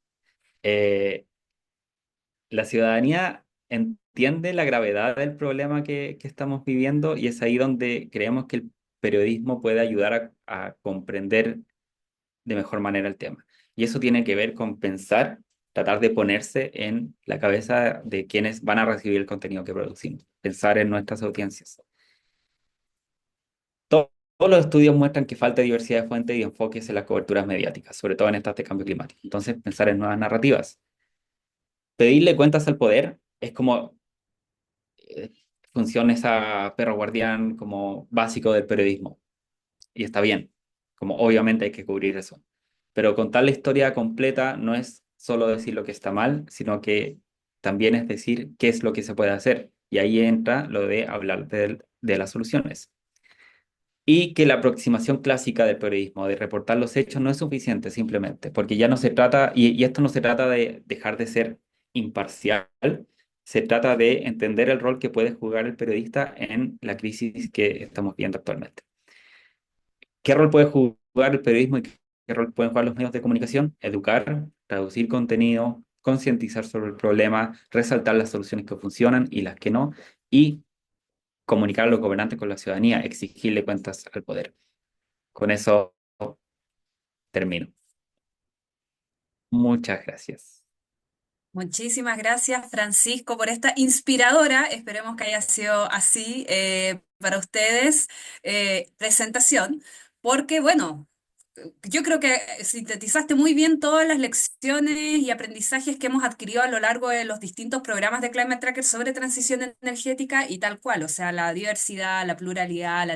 Eh, la ciudadanía entiende la gravedad del problema que estamos viviendo, y es ahí donde creemos que el periodismo puede ayudar a comprender de mejor manera el tema. Y eso tiene que ver con pensar, tratar de ponerse en la cabeza de quienes van a recibir el contenido que producimos, pensar en nuestras audiencias. Todos los estudios muestran que falta diversidad de fuentes y enfoques en las coberturas mediáticas, sobre todo en estas de cambio climático. Entonces, pensar en nuevas narrativas. Pedirle cuentas al poder es como, funciona esa perro guardián como básico del periodismo. Y está bien, como obviamente hay que cubrir eso. Pero contar la historia completa no es solo decir lo que está mal, sino que también es decir qué es lo que se puede hacer. Y ahí entra lo de hablar de las soluciones. Y que la aproximación clásica del periodismo, de reportar los hechos, no es suficiente simplemente, porque ya no se trata, y esto no se trata de dejar de ser imparcial, se trata de entender el rol que puede jugar el periodista en la crisis que estamos viendo actualmente. ¿Qué rol puede jugar el periodismo y qué rol pueden jugar los medios de comunicación? Educar, traducir contenido, concientizar sobre el problema, resaltar las soluciones que funcionan y las que no, y comunicar a los gobernantes con la ciudadanía, exigirle cuentas al poder. Con eso termino. Muchas gracias. Muchísimas gracias, Francisco, por esta inspiradora, esperemos que haya sido así para ustedes, presentación, porque bueno, yo creo que sintetizaste muy bien todas las lecciones y aprendizajes que hemos adquirido a lo largo de los distintos programas de Climate Tracker sobre transición energética y tal cual, o sea, la diversidad, la pluralidad,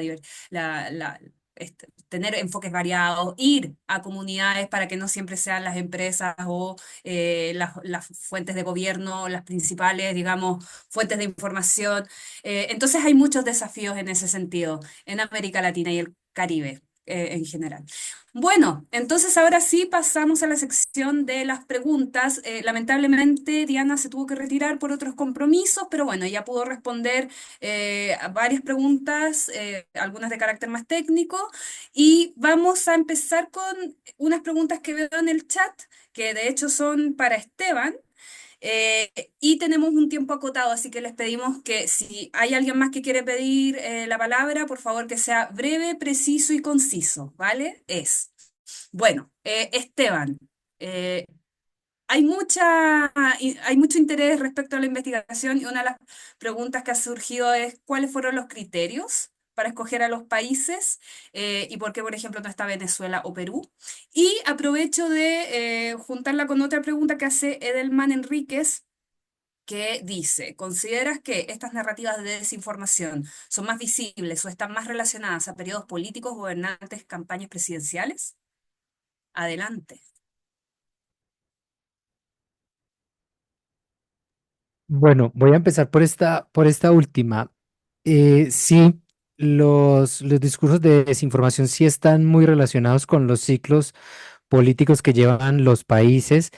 tener enfoques variados, ir a comunidades para que no siempre sean las empresas o las fuentes de gobierno, las principales, digamos, fuentes de información. Entonces hay muchos desafíos en ese sentido, en América Latina y el Caribe en general. Bueno, entonces ahora sí pasamos a la sección de las preguntas. Lamentablemente Diana se tuvo que retirar por otros compromisos, pero bueno, ya pudo responder a varias preguntas, algunas de carácter más técnico, y vamos a empezar con unas preguntas que veo en el chat, que de hecho son para Esteban. Y tenemos un tiempo acotado, así que les pedimos que si hay alguien más que quiere pedir la palabra, por favor que sea breve, preciso y conciso, ¿vale? Bueno, Esteban, eh, hay mucho interés respecto a la investigación y una de las preguntas que ha surgido es ¿cuáles fueron los criterios para escoger a los países y por qué, por ejemplo, no está Venezuela o Perú? Y aprovecho de juntarla con otra pregunta que hace Edelman Enríquez, que dice, ¿consideras que estas narrativas de desinformación son más visibles o están más relacionadas a periodos políticos, gobernantes, campañas presidenciales? Adelante. Bueno, voy a empezar por esta última. Sí, los discursos de desinformación sí están muy relacionados con los ciclos políticos que llevan los países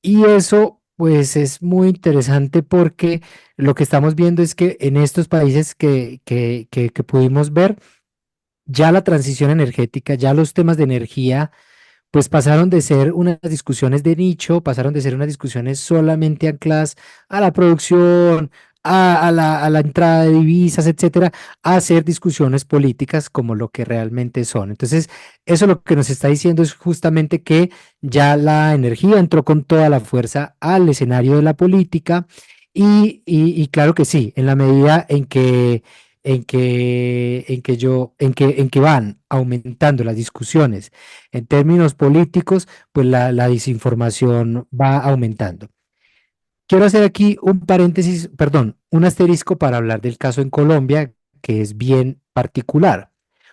y eso pues es muy interesante porque lo que estamos viendo es que en estos países que pudimos ver, ya la transición energética, ya los temas de energía pues pasaron de ser unas discusiones de nicho, pasaron de ser unas discusiones solamente ancladas a la producción, a la entrada de divisas, etcétera, a ser discusiones políticas como lo que realmente son. Entonces, eso lo que nos está diciendo es justamente que ya la energía entró con toda la fuerza al escenario de la política y claro que sí, en la medida en que van aumentando las discusiones en términos políticos, pues la desinformación va aumentando. Quiero hacer aquí un paréntesis, perdón, un asterisco para hablar del caso en Colombia, que es bien particular,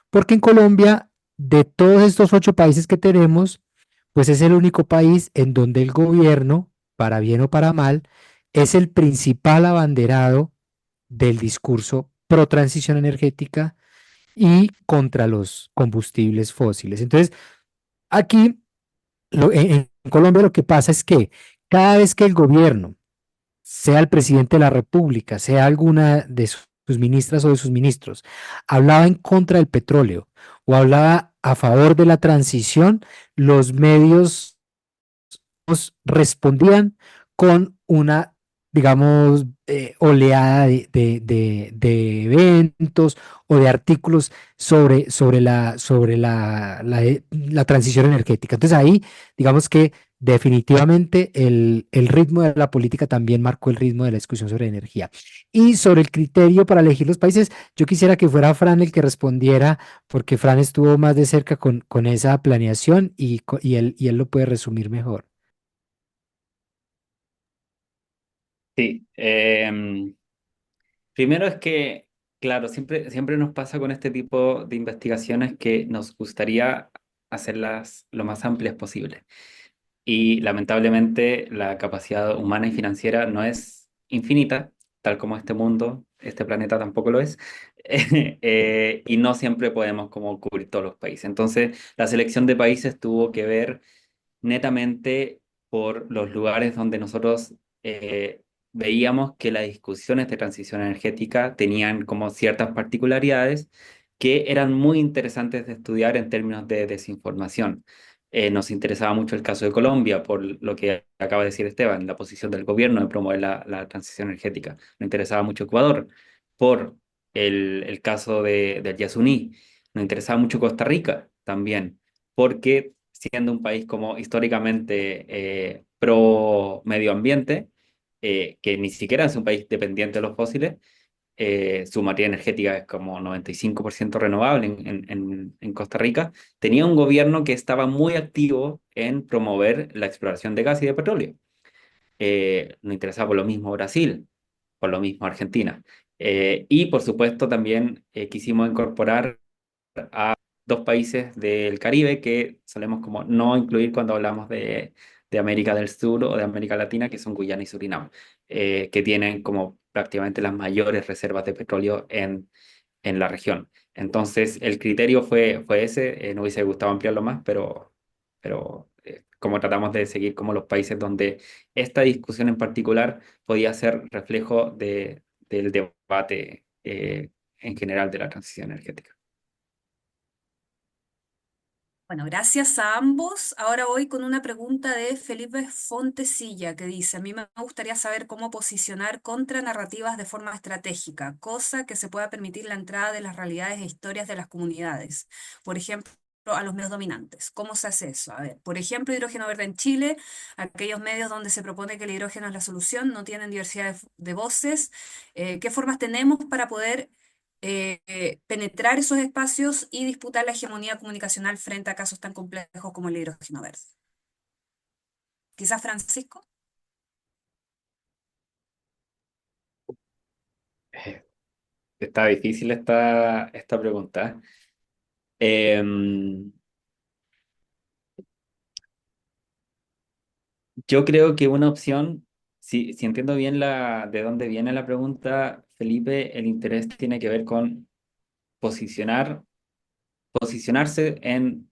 porque en Colombia, de todos estos 8 países que tenemos, pues es el único país en donde el gobierno, para bien o para mal, es el principal abanderado del discurso pro transición energética y contra los combustibles fósiles. Entonces, aquí en Colombia lo que pasa es que cada vez que el gobierno, sea el presidente de la República, sea alguna de sus ministras o de sus ministros, hablaba en contra del petróleo o hablaba a favor de la transición, los medios respondían con una, digamos, oleada de eventos o de artículos sobre la transición energética. Entonces ahí, digamos que definitivamente el ritmo de la política también marcó el ritmo de la discusión sobre energía. Y sobre el criterio para elegir los países, yo quisiera que fuera Fran el que respondiera, porque Fran estuvo más de cerca con esa planeación y él lo puede resumir mejor. Sí, Primero es que, claro, siempre nos pasa con este tipo de investigaciones que nos gustaría hacerlas lo más amplias posible. Y lamentablemente la capacidad humana y financiera no es infinita, tal como este mundo, este planeta tampoco lo es, y no siempre podemos como cubrir todos los países. Entonces, la selección de países tuvo que ver netamente por los lugares donde nosotros veíamos que las discusiones de transición energética tenían como ciertas particularidades que eran muy interesantes de estudiar en términos de desinformación. Nos interesaba mucho el caso de Colombia, por lo que acaba de decir Esteban, la posición del gobierno de promover la transición energética. Nos interesaba mucho Ecuador, por el caso del Yasuní. Nos interesaba mucho Costa Rica también, porque siendo un país como históricamente pro medio ambiente, que ni siquiera es un país dependiente de los fósiles, su materia energética es como 95% renovable en Costa Rica, tenía un gobierno que estaba muy activo en promover la exploración de gas y de petróleo. Nos interesaba por lo mismo Brasil, por lo mismo Argentina. Y por supuesto también quisimos incorporar a dos países del Caribe que solemos como no incluir cuando hablamos de América del Sur o de América Latina, que son Guyana y Surinam, que tienen como prácticamente las mayores reservas de petróleo en la región. Entonces, el criterio fue ese, no hubiese gustado ampliarlo más, pero como tratamos de seguir como los países donde esta discusión en particular podía ser reflejo del debate en general de la transición energética. Bueno, gracias a ambos. Ahora voy con una pregunta de Felipe Fontesilla que dice, a mí me gustaría saber cómo posicionar contranarrativas de forma estratégica, cosa que se pueda permitir la entrada de las realidades e historias de las comunidades. Por ejemplo, a los medios dominantes. ¿Cómo se hace eso? A ver, por ejemplo, Hidrógeno Verde en Chile, aquellos medios donde se propone que el hidrógeno es la solución, no tienen diversidad de voces. ¿Qué formas tenemos para poder penetrar esos espacios y disputar la hegemonía comunicacional frente a casos tan complejos como el hidrógeno verde? Quizás Francisco. Eh, Está difícil esta pregunta. Yo creo que una opción, si entiendo bien de dónde viene la pregunta, Felipe, el interés tiene que ver con posicionarse en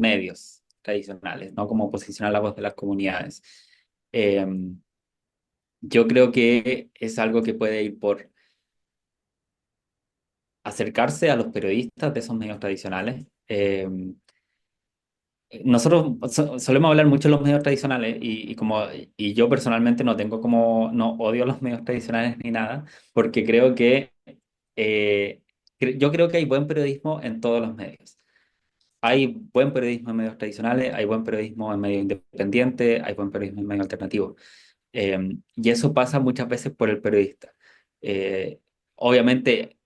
medios tradicionales, ¿no? Como posicionar la voz de las comunidades. Eh, yo creo que es algo que puede ir por acercarse a los periodistas de esos medios tradicionales. Nosotros solemos hablar mucho de los medios tradicionales y yo personalmente no tengo como, no odio los medios tradicionales ni nada, porque creo que yo creo que hay buen periodismo en todos los medios. Hay buen periodismo en medios tradicionales, hay buen periodismo en medios independientes, hay buen periodismo en medios alternativos. Y eso pasa muchas veces por el periodista. Eh, Obviamente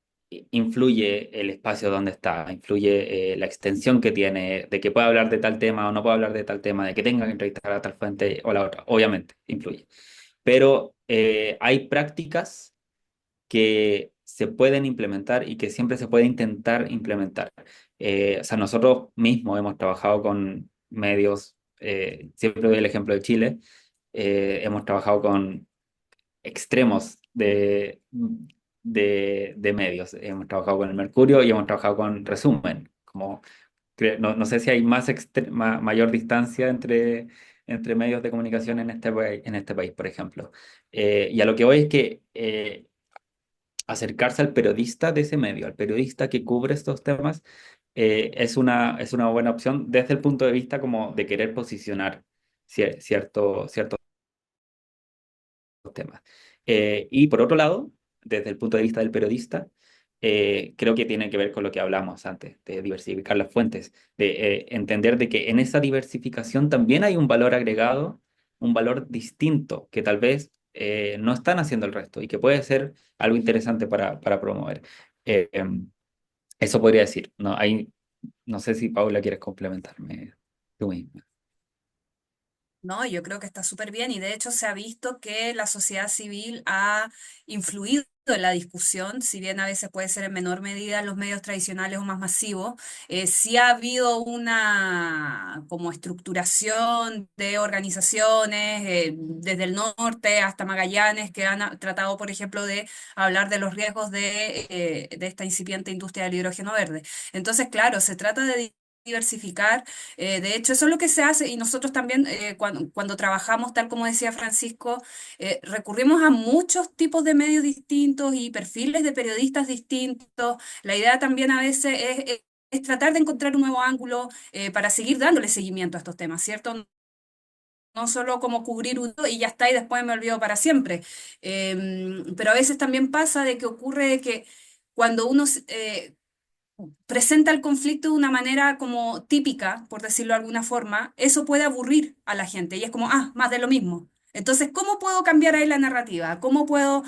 influye el espacio donde está, influye la extensión que tiene, de que pueda hablar de tal tema o no pueda hablar de tal tema, de que tenga que entrevistar a tal fuente o la otra, obviamente influye. Pero hay prácticas que se pueden implementar y que siempre se puede intentar implementar. O sea, nosotros mismos hemos trabajado con medios, siempre doy el ejemplo de Chile, hemos trabajado con extremos de medios. Hemos trabajado con el Mercurio y hemos trabajado con Resumen. Como, no sé si hay mayor distancia entre medios de comunicación en este país, por ejemplo. Y a lo que voy es que acercarse al periodista de ese medio, al periodista que cubre estos temas, es una buena opción desde el punto de vista como de querer posicionar ciertos temas. Y por otro lado, desde el punto de vista del periodista, creo que tiene que ver con lo que hablamos antes, de diversificar las fuentes, de entender de que en esa diversificación también hay un valor agregado, un valor distinto que tal vez no están haciendo el resto y que puede ser algo interesante para promover. Eso podría decir. No sé si Paula quieres complementarme tú misma. No, yo creo que está súper bien y de hecho se ha visto que la sociedad civil ha influido en la discusión, si bien a veces puede ser en menor medida en los medios tradicionales o más masivos, sí ha habido una como estructuración de organizaciones desde el norte hasta Magallanes que han tratado, por ejemplo, de hablar de los riesgos de esta incipiente industria del hidrógeno verde. Entonces, claro, se trata de diversificar. De hecho, eso es lo que se hace y nosotros también cuando trabajamos, tal como decía Francisco, recurrimos a muchos tipos de medios distintos y perfiles de periodistas distintos. La idea también a veces es tratar de encontrar un nuevo ángulo para seguir dándole seguimiento a estos temas, ¿cierto? No solo como cubrir uno y ya está y después me olvido para siempre. Pero a veces también pasa de que ocurre que cuando uno presenta el conflicto de una manera como típica, por decirlo de alguna forma, eso puede aburrir a la gente y es como, ah, más de lo mismo. Entonces, ¿cómo puedo cambiar ahí la narrativa? ¿Cómo puedo,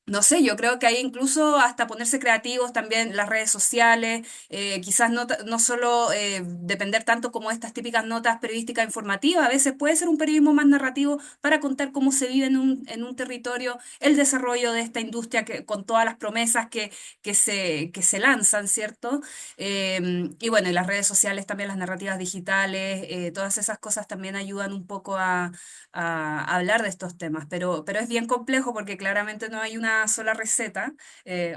no sé, yo creo que hay incluso hasta ponerse creativos también las redes sociales, quizás no solo depender tanto como estas típicas notas periodísticas informativas, a veces puede ser un periodismo más narrativo para contar cómo se vive en un territorio, el desarrollo de esta industria que, con todas las promesas que se lanzan, ¿cierto? Y bueno, y las redes sociales también, las narrativas digitales, todas esas cosas también ayudan un poco a hablar de estos temas, pero es bien complejo porque claramente no hay una sola receta.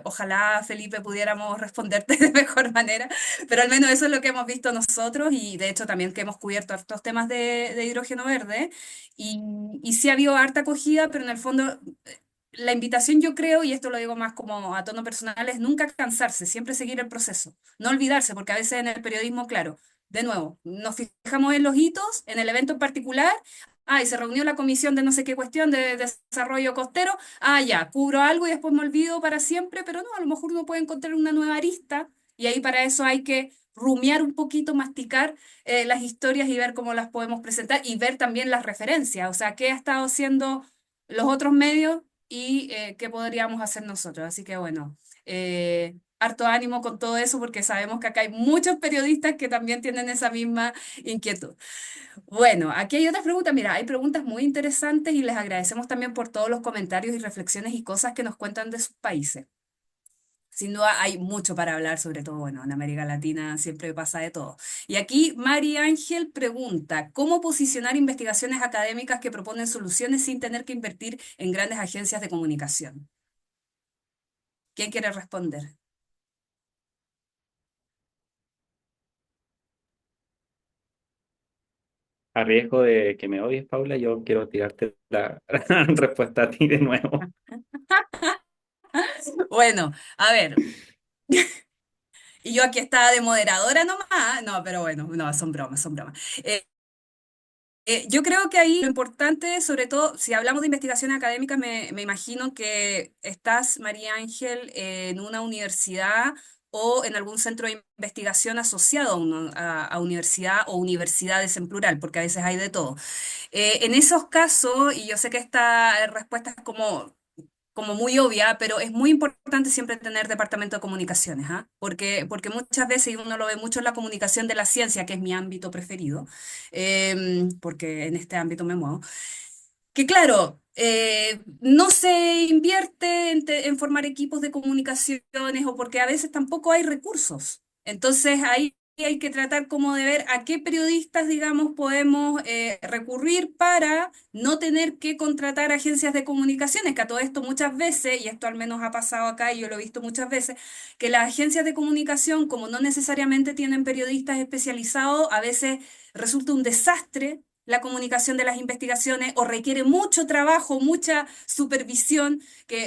Ojalá, Felipe, pudiéramos responderte de mejor manera, pero al menos eso es lo que hemos visto nosotros y de hecho también que hemos cubierto estos temas de hidrógeno verde y sí ha habido harta acogida, pero en el fondo la invitación yo creo, y esto lo digo más como a tono personal, es nunca cansarse, siempre seguir el proceso, no olvidarse, porque a veces en el periodismo, claro, de nuevo, nos fijamos en los hitos, en el evento en particular, y se reunió la comisión de no sé qué cuestión de desarrollo costero, ya, cubro algo y después me olvido para siempre, pero no, a lo mejor uno puede encontrar una nueva arista, y ahí para eso hay que rumiar un poquito, masticar las historias y ver cómo las podemos presentar y ver también las referencias, o sea, qué ha estado haciendo los otros medios y qué podríamos hacer nosotros. Así que bueno, harto ánimo con todo eso porque sabemos que acá hay muchos periodistas que también tienen esa misma inquietud. Bueno, aquí hay otras preguntas. Mira, hay preguntas muy interesantes y les agradecemos también por todos los comentarios y reflexiones y cosas que nos cuentan de sus países. Sin duda hay mucho para hablar, sobre todo, bueno, en América Latina siempre pasa de todo. Y aquí Mari Ángel pregunta, ¿cómo posicionar investigaciones académicas que proponen soluciones sin tener que invertir en grandes agencias de comunicación? ¿Quién quiere responder? A riesgo de que me odies, Paula, yo quiero tirarte la respuesta a ti de nuevo. Bueno, a ver, y yo aquí estaba de moderadora nomás, no, pero bueno, no, son bromas, son bromas. Eh, yo creo que ahí lo importante, sobre todo, si hablamos de investigación académica, me imagino que estás, María Ángel, en una universidad o en algún centro de investigación asociado a universidad o universidades en plural, porque a veces hay de todo. En esos casos, y yo sé que esta respuesta es como muy obvia, pero es muy importante siempre tener departamento de comunicaciones, ¿ah? Porque muchas veces, y uno lo ve mucho en la comunicación de la ciencia, que es mi ámbito preferido, porque en este ámbito me muevo, que claro, no se invierte en formar equipos de comunicaciones o porque a veces tampoco hay recursos. Entonces ahí hay que tratar como de ver a qué periodistas, digamos, podemos recurrir para no tener que contratar agencias de comunicaciones, que a todo esto muchas veces, y esto al menos ha pasado acá y yo lo he visto muchas veces, que las agencias de comunicación, como no necesariamente tienen periodistas especializados, a veces resulta un desastre la comunicación de las investigaciones o requiere mucho trabajo, mucha supervisión,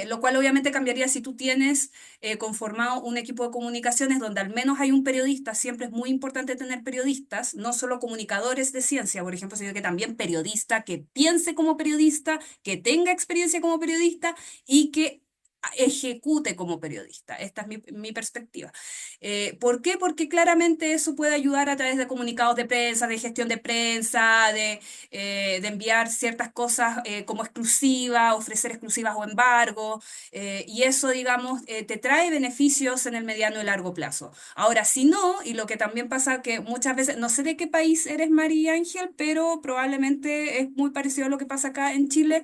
lo cual obviamente cambiaría si tú tienes conformado un equipo de comunicaciones donde al menos hay un periodista. Siempre es muy importante tener periodistas, no solo comunicadores de ciencia, por ejemplo, sino que también periodista que piense como periodista, que tenga experiencia como periodista y que ejecute como periodista. Esta es mi perspectiva. ¿Por qué? Porque claramente eso puede ayudar a través de comunicados de prensa, de gestión de prensa, de enviar ciertas cosas como exclusiva, ofrecer exclusivas o embargo, y eso, digamos, te trae beneficios en el mediano y largo plazo. Ahora, si no, y lo que también pasa que muchas veces, no sé de qué país eres, María Ángel, pero probablemente es muy parecido a lo que pasa acá en Chile,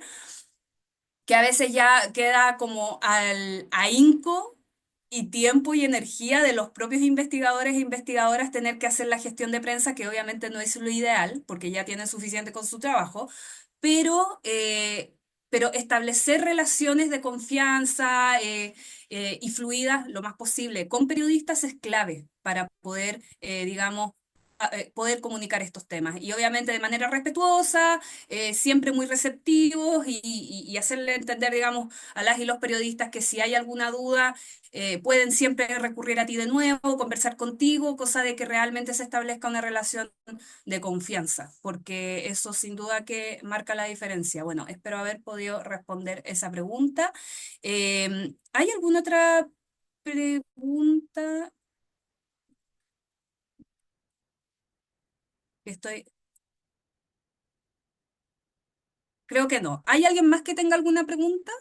que a veces ya queda como al ahínco y tiempo y energía de los propios investigadores e investigadoras tener que hacer la gestión de prensa, que obviamente no es lo ideal, porque ya tienen suficiente con su trabajo, pero, eh, pero establecer relaciones de confianza y fluidas lo más posible con periodistas es clave para poder, digamos, poder comunicar estos temas. Y obviamente de manera respetuosa, siempre muy receptivos y hacerle entender, digamos, a las y los periodistas que si hay alguna duda, pueden siempre recurrir a ti de nuevo, conversar contigo, cosa de que realmente se establezca una relación de confianza, porque eso sin duda que marca la diferencia. Bueno, espero haber podido responder esa pregunta. ¿Hay alguna otra pregunta? Estoy, creo que no. ¿Hay alguien más que tenga alguna pregunta?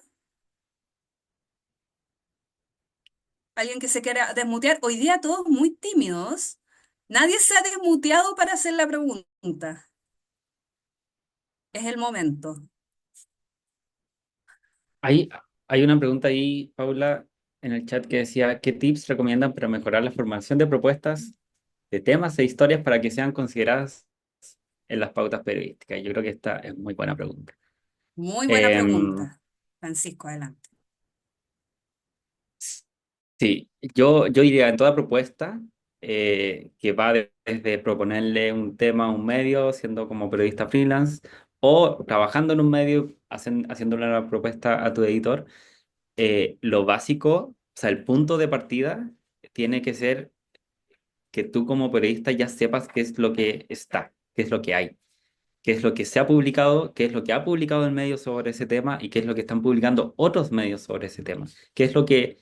¿Alguien que se quiera desmutear? Hoy día todos muy tímidos. Nadie se ha desmuteado para hacer la pregunta. Es el momento. Hay, hay una pregunta ahí, Paula, en el chat que decía, ¿qué tips recomiendan para mejorar la formación de propuestas de temas e historias para que sean consideradas en las pautas periodísticas? Yo creo que esta es muy buena pregunta. Muy buena Em, pregunta. Francisco, adelante. sí, yo diría en toda propuesta que va desde proponerle un tema a un medio, siendo como periodista freelance, o trabajando en un medio, haciéndole una propuesta a tu editor, lo básico, o sea, el punto de partida tiene que ser que tú como periodista ya sepas qué es lo que está, qué es lo que hay, qué es lo que se ha publicado, qué es lo que ha publicado el medio sobre ese tema y qué es lo que están publicando otros medios sobre ese tema, qué es lo que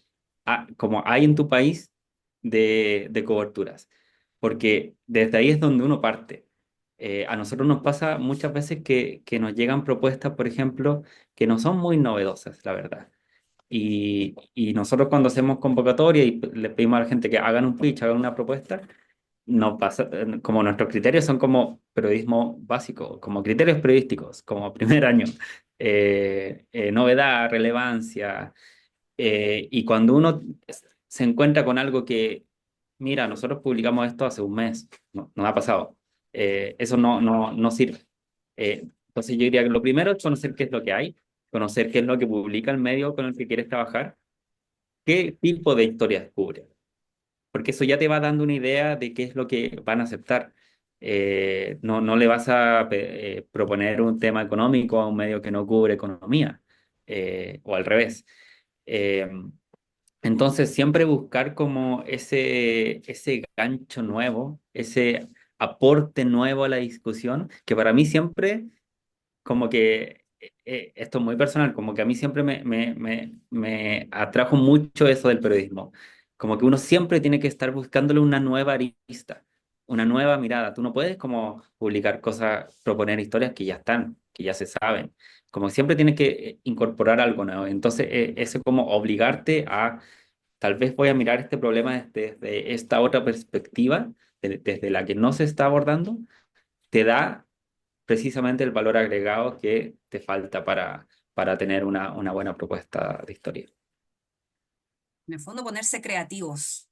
como hay en tu país de coberturas, porque desde ahí es donde uno parte. A nosotros nos pasa muchas veces que nos llegan propuestas, por ejemplo, que no son muy novedosas, la verdad. Y nosotros cuando hacemos convocatoria y le pedimos a la gente que hagan un pitch, hagan una propuesta, no pasa, como nuestros criterios son como periodismo básico, como criterios periodísticos, como primer año, novedad, relevancia, y cuando uno se encuentra con algo que, mira, nosotros publicamos esto hace un mes, no, no ha pasado, eso no sirve. Entonces yo diría que lo primero es conocer qué es lo que hay, conocer qué es lo que publica el medio con el que quieres trabajar, qué tipo de historias cubre, porque eso ya te va dando una idea de qué es lo que van a aceptar. No le vas a proponer un tema económico a un medio que no cubre economía, o al revés. Eh, entonces, siempre buscar como ese gancho nuevo, ese aporte nuevo a la discusión, que para mí siempre como que esto es muy personal, como que a mí siempre me atrajo mucho eso del periodismo, como que uno siempre tiene que estar buscándole una nueva arista, una nueva mirada. Tú no puedes como publicar cosas, proponer historias que ya están, que ya se saben, como siempre tienes que incorporar algo nuevo. Entonces, eso como obligarte a, tal vez voy a mirar este problema desde esta otra perspectiva, desde la que no se está abordando, te da precisamente el valor agregado que te falta para tener una buena propuesta de historia. En el fondo ponerse creativos.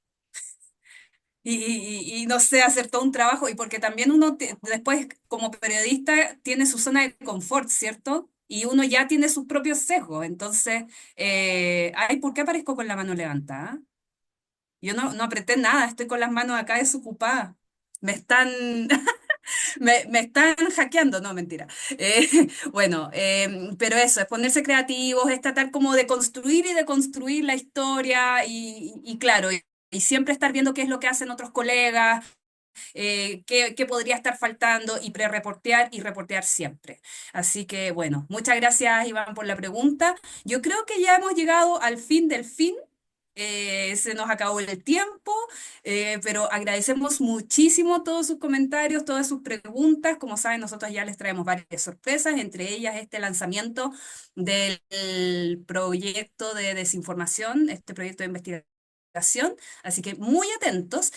Y no sé, hacer todo un trabajo, y porque también uno después como periodista tiene su zona de confort, ¿cierto? Y uno ya tiene sus propios sesgos, entonces, ay, ¿por qué aparezco con la mano levantada? Yo no apreté nada, estoy con las manos acá desocupadas. Me están, me están hackeando, no, mentira. Bueno, pero eso, es ponerse creativos, es tratar como de construir y de construir la historia y claro, y siempre estar viendo qué es lo que hacen otros colegas, qué podría estar faltando y pre-reportear y reportear siempre. Así que bueno, muchas gracias Iván por la pregunta. Yo creo que ya hemos llegado al fin del fin. Se nos acabó el tiempo, pero agradecemos muchísimo todos sus comentarios, todas sus preguntas. Como saben, nosotros ya les traemos varias sorpresas, entre ellas este lanzamiento del proyecto de desinformación, este proyecto de investigación. Así que muy atentos.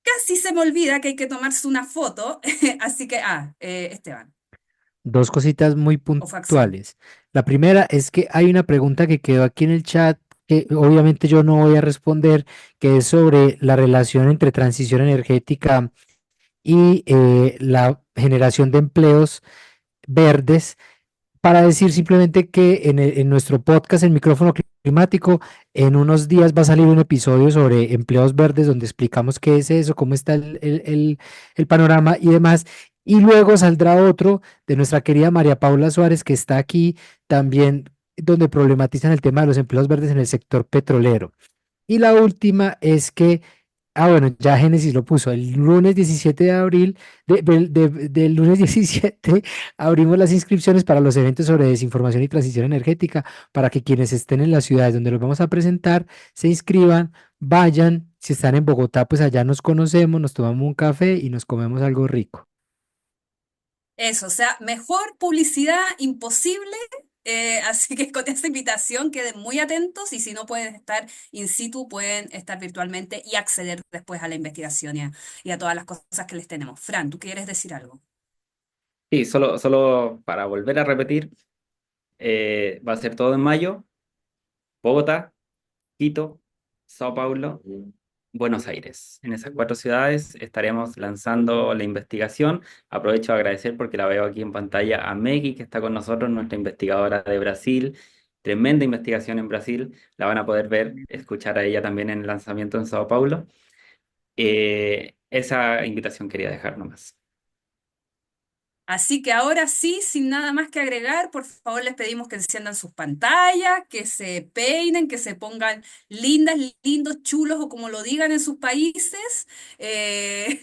Casi se me olvida que hay que tomarse una foto, así que, Esteban. dos cositas muy ¿O fue acción? puntuales. La primera es que hay una pregunta que quedó aquí en el chat que obviamente yo no voy a responder, que es sobre la relación entre transición energética y la generación de empleos verdes, para decir simplemente que en nuestro podcast, el micrófono climático, en unos días va a salir un episodio sobre empleos verdes donde explicamos qué es eso, cómo está el panorama y demás. Y luego saldrá otro de nuestra querida María Paula Suárez, que está aquí también, donde problematizan el tema de los empleos verdes en el sector petrolero. Y la última es que, bueno, ya Génesis lo puso, el lunes 17 de abril, del lunes 17 abrimos las inscripciones para los eventos sobre desinformación y transición energética, para que quienes estén en las ciudades donde los vamos a presentar se inscriban, vayan, si están en Bogotá, pues allá nos conocemos, nos tomamos un café y nos comemos algo rico. Eso, o sea, mejor publicidad imposible. Así que con esta invitación queden muy atentos y si no pueden estar in situ, pueden estar virtualmente y acceder después a la investigación y a todas las cosas que les tenemos. Fran, ¿tú quieres decir algo? Sí, solo para volver a repetir, va a ser todo en mayo, Bogotá, Quito, Sao Paulo, Buenos Aires. En esas cuatro ciudades estaremos lanzando la investigación. Aprovecho a agradecer porque la veo aquí en pantalla a Meggy, que está con nosotros, nuestra investigadora de Brasil. Tremenda investigación en Brasil. La van a poder ver, escuchar a ella también en el lanzamiento en Sao Paulo. Esa invitación quería dejar nomás. Así que ahora sí, sin nada más que agregar, por favor les pedimos que enciendan sus pantallas, que se peinen, que se pongan lindas, lindos, chulos o como lo digan en sus países. Eh,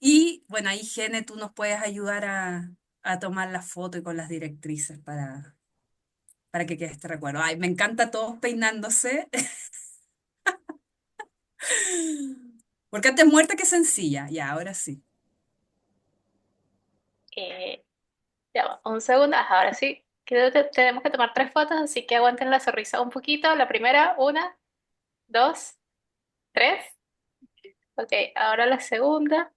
y bueno, ahí Gene, tú nos puedes ayudar a tomar la foto y con las directrices para que quede este recuerdo. Ay, me encanta todos peinándose, porque antes muerta que sencilla. Ya, ahora sí. Eh, ya va, un segundo. Ajá, ahora sí. Creo que tenemos que tomar 3 fotos, así que aguanten la sonrisa un poquito. La primera, 1, 2, 3. Ok, ahora la segunda.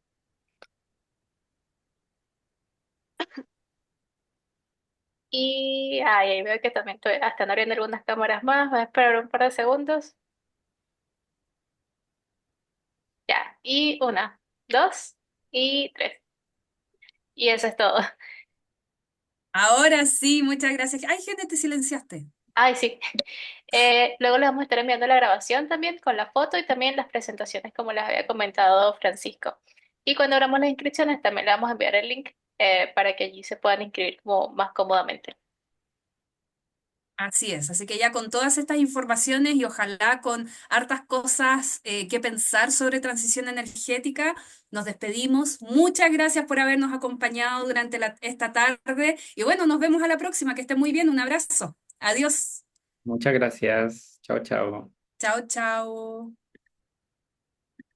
Y ahí veo que también están abriendo algunas cámaras más. Voy a esperar un par de segundos. Ya, y 1, 2 y 3. Y eso es todo. Ahora sí, muchas gracias. Ay, Gene, te silenciaste. Ay, sí. Luego les vamos a estar enviando la grabación también con la foto y también las presentaciones, como les había comentado Francisco. Y cuando abramos las inscripciones, también le vamos a enviar el link para que allí se puedan inscribir como más cómodamente. Así es, así que ya con todas estas informaciones y ojalá con hartas cosas que pensar sobre transición energética, nos despedimos. Muchas gracias por habernos acompañado durante esta tarde y bueno, nos vemos a la próxima. Que esté muy bien. Un abrazo. Adiós. Muchas gracias. Chao, chao. Chao, chao.